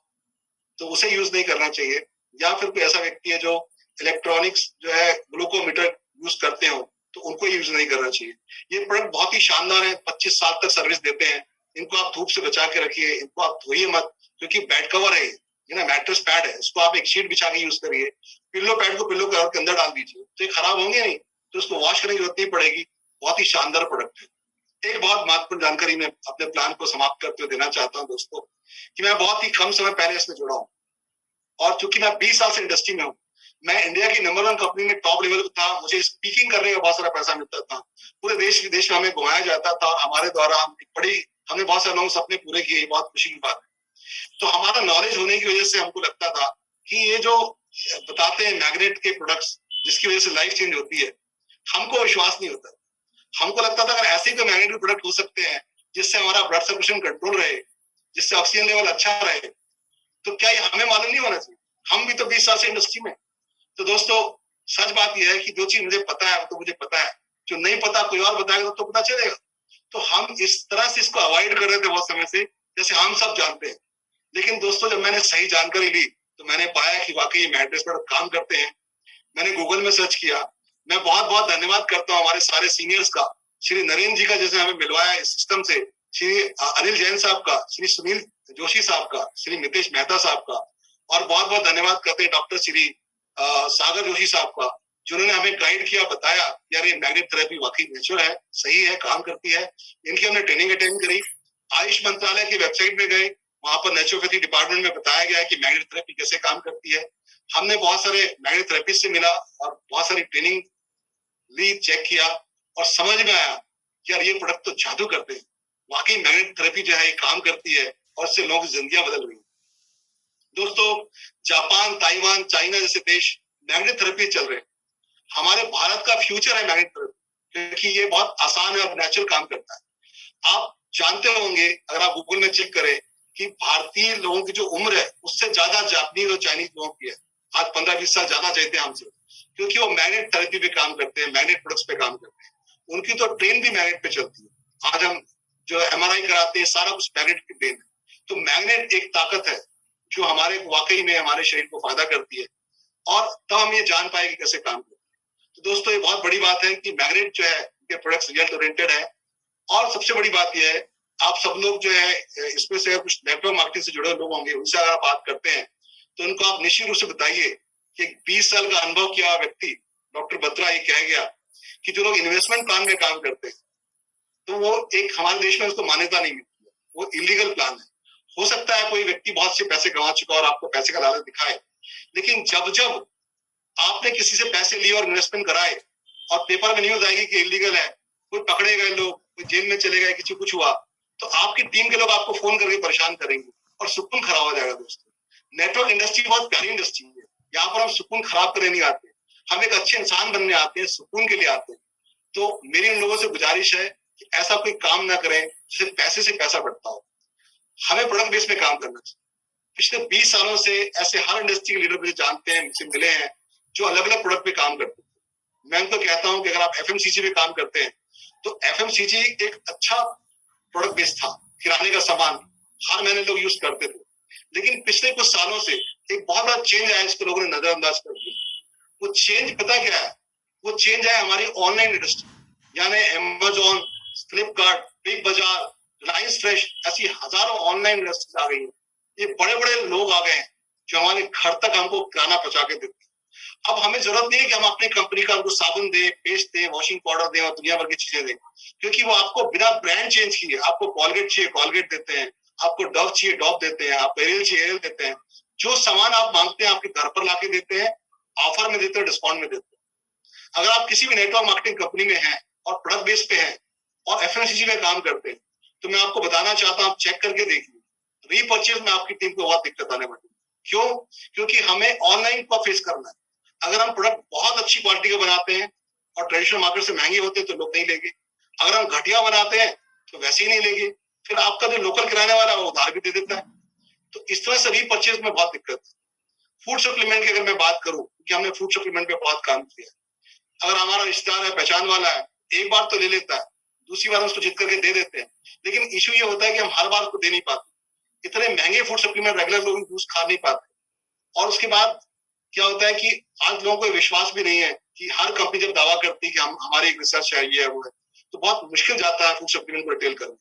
तो उसे यूज नहीं करना चाहिए। या फिर कोई ऐसा व्यक्ति है जो इलेक्ट्रॉनिक्स जो है ग्लूकोमीटर यूज करते हो तो उनको यूज नहीं करना चाहिए। ये प्रोडक्ट बहुत ही शानदार है, 25 साल तक सर्विस देते हैं। इनको आप धूप से बचा के रखिए, इनको आप धोइए मत, क्योंकि बेड कवर है ये ना, मैट्रेस पैड है, इसको आप एक शीट बिछा के यूज करिए। पिल्लो पैड को पिल्लो कवर के अंदर डाल दीजिए तो ये खराब होंगे नहीं, तो उसको वॉश करने की जरूरत नहीं पड़ेगी। बहुत ही शानदार प्रोडक्ट है। एक बहुत महत्वपूर्ण जानकारी मैं अपने प्लान को समाप्त करते हुए देना चाहता हूँ दोस्तों, कि मैं बहुत ही कम समय पहले इसमें जुड़ा हूँ और चूंकि मैं 20 साल से इंडस्ट्री में हूँ, मैं इंडिया की नंबर 1 कंपनी में टॉप लेवल पर था, मुझे स्पीकिंग करने का बहुत सारा पैसा मिलता था, पूरे देश विदेश में हमें घुमाया जाता था, हमारे द्वारा हमने बहुत सारे लोगों सपने पूरे किए, बहुत खुशी की बात है। तो हमारा नॉलेज होने की वजह से हमको लगता था कि ये जो बताते हैं मैग्नेट के प्रोडक्ट्स जिसकी वजह से लाइफ चेंज होती है, हमको विश्वास नहीं होता। हमको लगता था अगर ऐसे कोई मैग्नेट के प्रोडक्ट हो सकते हैं जिससे हमारा ब्लड सर्कुलेशन कंट्रोल रहे, जिससे ऑक्सीजन लेवल अच्छा रहे, तो क्या ये हमें मालूम नहीं होना चाहिए? हम भी तो 20 साल से इंडस्ट्री में। तो दोस्तों सच बात यह है कि जो चीज मुझे पता है तो मुझे पता है, जो नहीं पता कोई और बताएगा तो पता चलेगा। तो हम इस तरह से इसको अवॉइड कर रहे थे बहुत समय से, जैसे हम सब जानते हैं। लेकिन दोस्तों जब मैंने सही जानकारी ली तो मैंने पाया कि वाकई मैट्रेस पर काम करते हैं। मैंने गूगल में सर्च किया। मैं बहुत बहुत धन्यवाद करता हूँ हमारे सारे सीनियर्स का, श्री नरेंद्र जी का जैसे हमें मिलवाया इस सिस्टम से, श्री अनिल जैन साहब का, श्री सुनील जोशी साहब का, श्री मितेश मेहता साहब का, और बहुत बहुत धन्यवाद करते हैं डॉक्टर श्री सागर जोशी साहब का, जिन्होंने हमें गाइड किया, बताया यार ये मैग्नेट थेरेपी वाकई नेचुरल है, सही है, काम करती है। इनकी हमने ट्रेनिंग अटेंड करी। आयुष मंत्रालय की वेबसाइट में गए, वहां पर नेचुरोपैथी डिपार्टमेंट में बताया गया है कि मैग्नेट थेरेपी कैसे काम करती है। हमने बहुत सारे मैग्नेट थेरेपिस्ट से मिला और बहुत सारी ट्रेनिंग ली, चेक किया और समझ में आया कि यार ये प्रोडक्ट तो जादू करते हैं। वाकई मैग्नेट थेरेपी जो है ये काम करती है और इससे लोगों की जिंदगियां बदल रही हैं। दोस्तों जापान, ताइवान, चाइना जैसे देश मैग्नेट थेरेपी चल रहे हैं। हमारे भारत का फ्यूचर है मैग्नेट थेरेपी, क्योंकि ये बहुत आसान है और नेचुरल काम करता है। आप जानते होंगे अगर आप गूगल में चेक करें कि भारतीय लोगों की जो उम्र है उससे ज्यादा जापानीज और चाइनीज लोगों की है। आज 15-20 साल ज्यादा जीते हैं हमसे, क्योंकि वो मैग्नेट थेरेपी पे काम करते हैं, मैग्नेट प्रोडक्ट्स पे काम करते हैं। उनकी तो ट्रेन भी मैग्नेट पे चलती है। आज हम जो MRI कराते हैं सारा कुछ मैग्नेट की ट्रेन है। तो मैग्नेट एक ताकत है जो हमारे वाकई में हमारे शरीर को फायदा करती है और तब हम ये जान पाए कि कैसे काम करते हैं। तो दोस्तों ये बहुत बड़ी बात है कि मैग्नेट जो है ये प्रोडक्ट्स रिजल्ट ओरिएंटेड है। और सबसे बड़ी बात यह है, आप सब लोग जो है इसमें से कुछ नेटवर्क मार्केटिंग से जुड़े लोग होंगे, उनसे अगर आप बात करते हैं तो उनको आप निश्चित रूप से बताइए कि 20 साल का अनुभव किया व्यक्ति डॉक्टर बत्रा ये कह गया कि जो लोग इन्वेस्टमेंट प्लान में काम करते हैं तो वो एक हमारे देश में उसको मान्यता नहीं मिलती है, वो इलीगल प्लान है। हो सकता है कोई व्यक्ति बहुत से पैसे कमा चुका और आपको पैसे का लालच दिखाए, लेकिन जब जब आपने किसी से पैसे लिए और इन्वेस्टमेंट कराए और पेपर में न्यूज आएगी कि इलीगल है, कोई पकड़े गए लोग, कोई जेल में चले गए, किसी कुछ हुआ, तो आपकी टीम के लोग आपको फोन करके परेशान करेंगे और सुकून खराब हो जाएगा। दोस्तों नेटवर्क इंडस्ट्री बहुत प्यारी इंडस्ट्री है, यहाँ पर हम सुकून खराब करने नहीं आते, हम एक अच्छे इंसान बनने आते हैं, सुकून के लिए आते हैं। तो मेरी उन लोगों से गुजारिश है कि ऐसा कोई काम ना करें जिससे पैसे से पैसा बढ़ता हो। हमें प्रोडक्ट बेस में काम करना चाहिए। पिछले 20 सालों से ऐसे हर इंडस्ट्री के लीडर मुझे जानते हैं, मुझसे मिले हैं, जो अलग अलग प्रोडक्ट पे काम करते हैं। मैं उनको कहता हूं कि अगर आप FMCG पे काम करते हैं तो FMCG एक अच्छा प्रोडक्ट बेस था, किराने का सामान हर महीने लोग यूज करते थे। लेकिन पिछले कुछ सालों से एक बहुत बड़ा चेंज आया, इसको लोगों ने नजरअंदाज कर दिया। वो चेंज पता क्या है? वो चेंज है हमारी ऑनलाइन इंडस्ट्री, यानी Amazon, फ्लिपकार्ट, बिग बाजार, रिलायंस फ्रेश, ऐसी हजारों ऑनलाइन इंडस्ट्रीज आ गई हैं। ये बड़े बड़े लोग आ गए हैं जो हमारे घर तक हमको किराना पहुंचा के देते हैं। अब हमें जरूरत नहीं है कि हम अपनी कंपनी का उनको साबुन दें, पेस्ट दें, वॉशिंग पाउडर दें और दुनिया भर की चीजें दें, क्योंकि वो आपको बिना ब्रांड चेंज किए, आपको कॉलगेट चाहिए कॉलगेट देते हैं, आपको डव चाहिए डव देते हैं, आप एरियल चाहिए एरियल देते हैं। जो सामान आप मांगते हैं आपके घर पर लाके देते हैं ऑफर में देते हो, डिस्काउंट में देते हो। अगर आप किसी भी नेटवर्क मार्केटिंग कंपनी में हैं और प्रोडक्ट बेस पे हैं और एफएमसीजी में काम करते हैं, तो मैं आपको बताना चाहता हूं, आप चेक करके देखिए, रीपर्चेज में आपकी टीम को बहुत दिक्कत आने वाली है। क्यों? क्योंकि हमें ऑनलाइन को फेस करना है। अगर हम प्रोडक्ट बहुत अच्छी क्वालिटी के बनाते हैं और ट्रेडिशनल मार्केट से महंगे होते हैं तो लोग नहीं लेंगे। अगर हम घटिया बनाते हैं तो वैसे ही नहीं लेंगे, फिर आपका जो लोकल किराने वाला है वो उधार भी दे देता है। तो इस तरह से रीपर्चेज में बहुत दिक्कत है। फूड सप्लीमेंट की अगर मैं बात करूं, कि हमने फूड सप्लीमेंट पे बहुत काम किया, अगर हमारा रिश्तेदार है, पहचान वाला है, एक बार तो ले लेता है, दूसरी बार उसको जिद करके दे देते हैं, लेकिन इशू ये होता है कि हम हर बार उसको दे नहीं पाते। इतने महंगे फूड सप्लीमेंट रेगुलर लोग यूज खा नहीं पाते। और उसके बाद क्या होता है कि आज लोगों को विश्वास भी नहीं है कि हर कंपनी जब दावा करती है कि हम हमारी एक रिसर्च है, ये है वो है, तो बहुत मुश्किल जाता है फूड सप्लीमेंट को रिटेल करना।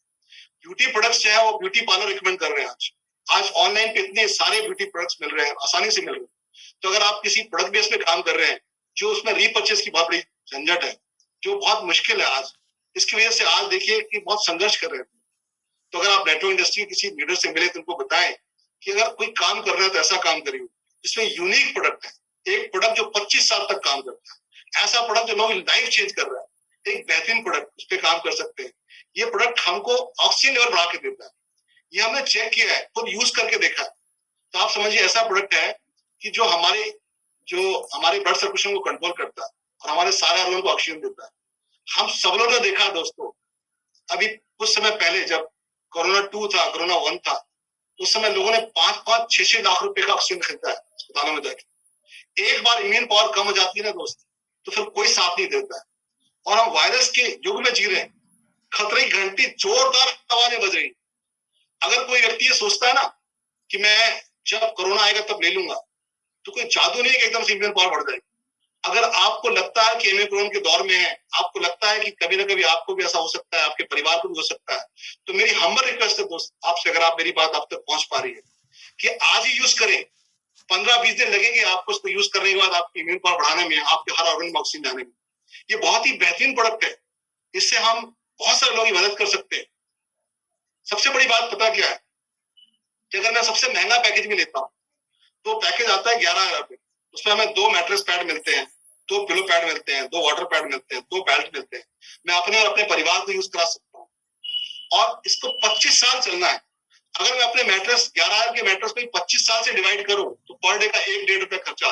ब्यूटी प्रोडक्ट्स जो है वो ब्यूटी पार्लर रिकमेंड कर रहे हैं आज। आज ऑनलाइन पे इतने सारे ब्यूटी प्रोडक्ट्स मिल रहे हैं, आसानी से मिल रहे हैं। तो अगर आप किसी प्रोडक्ट बेस पे काम कर रहे हैं, जो उसमें रीपर्चेज की बहुत बड़ी झंझट है, जो बहुत मुश्किल है आज, इसकी वजह से आज देखिए कि बहुत संघर्ष कर रहे हैं। तो अगर आप नेटवर्क इंडस्ट्री के किसी लीडर से मिले तो उनको बताएं कि अगर कोई काम कर रहे हैं तो ऐसा काम करिए जिसमें यूनिक प्रोडक्ट है, एक प्रोडक्ट जो 25 साल तक काम करता है, ऐसा प्रोडक्ट जो लोग लाइफ चेंज कर रहा है, एक बेहतरीन प्रोडक्ट, उस पर काम कर सकते हैं। ये प्रोडक्ट हमको ऑक्सीजन लेवल बढ़ा के देता है, ये हमने चेक किया है, खुद यूज करके देखा है। तो आप समझिए ऐसा प्रोडक्ट है कि जो हमारे ब्लड सर्कुलेशन को कंट्रोल करता है और हमारे सारे ऑर्गन को ऑक्सीजन देता है। हम सब लोगों ने देखा दोस्तों, अभी कुछ समय पहले जब कोरोना 2 था, कोरोना 1 था, उस समय लोगों ने 5-5, 6-6 लाख रुपए का ऑक्सीजन खरीदा है अस्पतालों में जाके। एक बार इम्यून पावर कम हो जाती है ना दोस्त, तो फिर कोई साथ नहीं देता है। और हम वायरस के युग में जी रहे हैं, खतरे की घंटी जोरदार आवाजें बज रही। अगर कोई व्यक्ति ये सोचता है ना कि मैं जब कोरोना आएगा तब ले लूंगा, तो कोई जादू नहीं है कि एकदम से इम्यून पावर बढ़ जाएगी। अगर आपको लगता है कि ओमिक्रॉन के दौर में है, आपको लगता है कि कभी ना कभी आपको भी ऐसा हो सकता है, आपके परिवार को भी हो सकता है, तो मेरी हम्बल रिक्वेस्ट है दोस्त आपसे, अगर आप मेरी बात आप तक पहुंच पा रही है, कि आज ही यूज करें। 15-20 दिन लगेंगे आपको इसको यूज करने के बाद आपकी इम्यून पावर बढ़ाने में, आपके हर ऑर्गन में ऑक्सीजन जाने में। ये बहुत ही बेहतरीन प्रोडक्ट है, इससे हम बहुत सारे लोगों की मदद कर सकते हैं। सबसे बड़ी बात पता क्या है कि अगर मैं सबसे महंगा पैकेज भी लेता हूँ तो पैकेज आता है 11,000 रुपए। उसमें हमें 2 मैट्रेस पैड मिलते हैं, 2 पिलो पैड मिलते हैं, 2 वाटर पैड मिलते हैं, 2 बेल्ट मिलते हैं। मैं अपने और अपने परिवार को यूज करा सकता हूँ और इसको 25 साल चलना है। अगर मैं अपने मैट्रेस 11,000 के मैट्रेस को 25 साल से डिवाइड करूं तो पर डे का 1-1.5 रुपए खर्चा।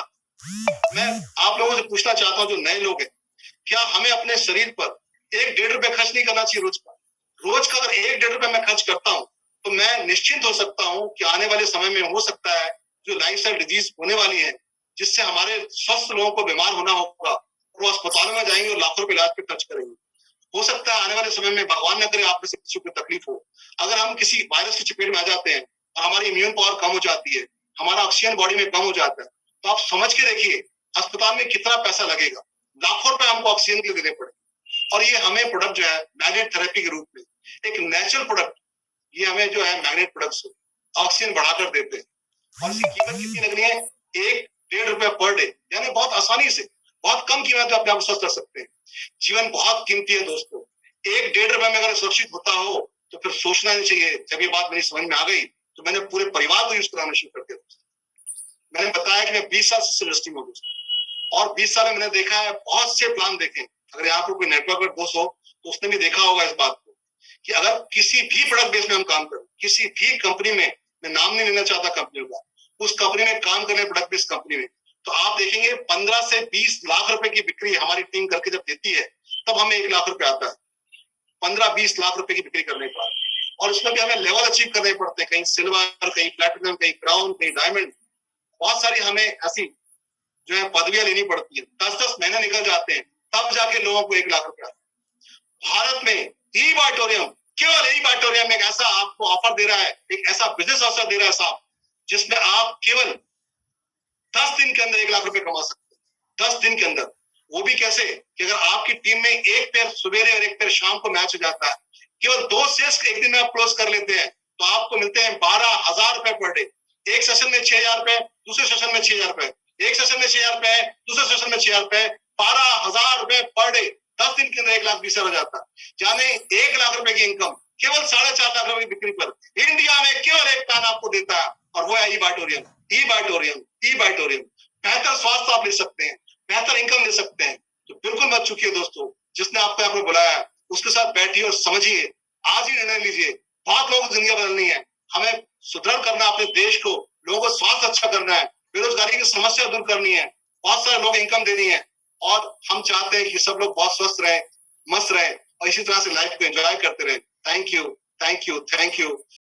मैं आप लोगों से पूछना चाहता हूं जो नए लोग हैं, क्या हमें अपने शरीर पर 1-1.5 रुपए खर्च नहीं करना चाहिए रोज का? रोज का अगर 1-1.5 रुपए मैं खर्च करता हूं तो मैं निश्चिंत हो सकता हूं कि आने वाले समय में हो सकता है जो लाइफस्टाइल डिजीज होने वाली है, जिससे हमारे स्वस्थ लोगों को बीमार होना होगा और वो अस्पतालों में जाएंगे और लाखों रुपए इलाज पे खर्च करेंगे। हो सकता है आने वाले समय में भगवान न करे आप में से किसी को तकलीफ हो, अगर हम किसी वायरस की चपेट में आ जाते हैं और हमारी इम्यून पावर कम हो जाती है, हमारा ऑक्सीजन बॉडी में कम हो जाता है, तो आप समझ के देखिए अस्पताल में कितना पैसा लगेगा, लाखों रुपए हमको ऑक्सीजन के लिए देने पड़े। और ये हमें प्रोडक्ट जो है मैग्नेट थेरेपी के रूप में, एक नेचुरल प्रोडक्ट, ये हमें जो है मैग्नेट प्रोडक्ट्स ऑक्सीजन बढ़ाकर देते हैं। और इसकी कीमत कितनी लगनी है? 1-1.5 रुपए पर डे, यानी बहुत आसानी से, बहुत कम कीमत में अपने आप स्वस्थ कर सकते हैं। जीवन बहुत कीमती है दोस्तों, 1-1.5 रुपए में अगर सुरक्षित होता हो तो फिर सोचना नहीं चाहिए। जब ये बात मेरी समझ में आ गई तो मैंने पूरे परिवार को यूज कराना शुरू कर दिया। मैंने बताया कि मैं 20 साल से इंडस्ट्री में हूँ और 20 साल में मैंने देखा है, बहुत से प्लान देखे। अगर यहाँ पर कोई नेटवर्क पर दोस्त हो तो उसने भी देखा होगा इस बात को कि अगर किसी भी प्रोडक्ट बेस में हम काम करें, किसी भी कंपनी में, मैं नाम नहीं लेना चाहता कंपनियों का, उस कंपनी में काम करने प्रोडक्ट बेस्ड कंपनी में, तो आप देखेंगे 15 से 20 लाख रुपए की बिक्री हमारी टीम करके जब देती है तब हमें 1 लाख रुपए आता है, 15-20 लाख रुपए की बिक्री करने के बाद। और उसमें भी हमें लेवल अचीव करने पड़ते हैं, कहीं सिल्वर, कहीं प्लैटिनम, कहीं क्राउन, कहीं डायमंड, बहुत सारी हमें ऐसी जो है पदवियां लेनी पड़ती है। 10-10 महीने निकल जाते हैं तब जाके लोगों को 1 लाख रुपया। भारत में ई बाइटोरियम, केवल ई बाइटोरियम एक ऐसा आपको ऑफर दे रहा है, एक ऐसा बिजनेस अवसर दे रहा है साहब, जिसमें आप केवल 10 दिन के अंदर 1 लाख रुपए कमा सकते हैं। 10 दिन के अंदर, वो भी कैसे कि अगर आपकी टीम में एक पैर सवेरे और एक पैर शाम को मैच हो जाता है, केवल 2 सेल्स एक दिन में आप क्लोज कर लेते हैं तो आपको मिलते हैं 12,000 रुपए पर डे। एक सेशन में 6,000 रुपए, दूसरे सेशन में 6,000 रुपए, एक सेशन में 6,000 रुपए, दूसरे सेशन में 6,000 रुपए, 12,000 रुपए पर डे। 10 दिन के अंदर 1,20,000 हो जाता है, यानी 1 लाख रुपए की इनकम केवल 4.5 लाख रुपए की बिक्री पर इंडिया में केवल एक प्लान आपको देता है, और वो है ई बाइटोरियम। ई बाइटोरियम, ई बाइटोरियम बेहतर स्वास्थ्य आप ले सकते हैं, बेहतर इनकम ले सकते हैं। तो बिल्कुल मत चूकिए दोस्तों, जिसने आपको यहाँ पर बुलाया उसके साथ बैठिए और समझिए, आज ही निर्णय लीजिए। बहुत लोगों की जिंदगी बदलनी है, हमें सुदृढ़ करना अपने देश को, लोगों को स्वास्थ्य अच्छा करना है, बेरोजगारी की समस्या दूर करनी है, बहुत सारे लोग इनकम देनी है, और हम चाहते हैं कि सब लोग बहुत स्वस्थ रहे, मस्त रहे और इसी तरह से लाइफ को एंजॉय करते रहे। Thank you, thank you, thank you.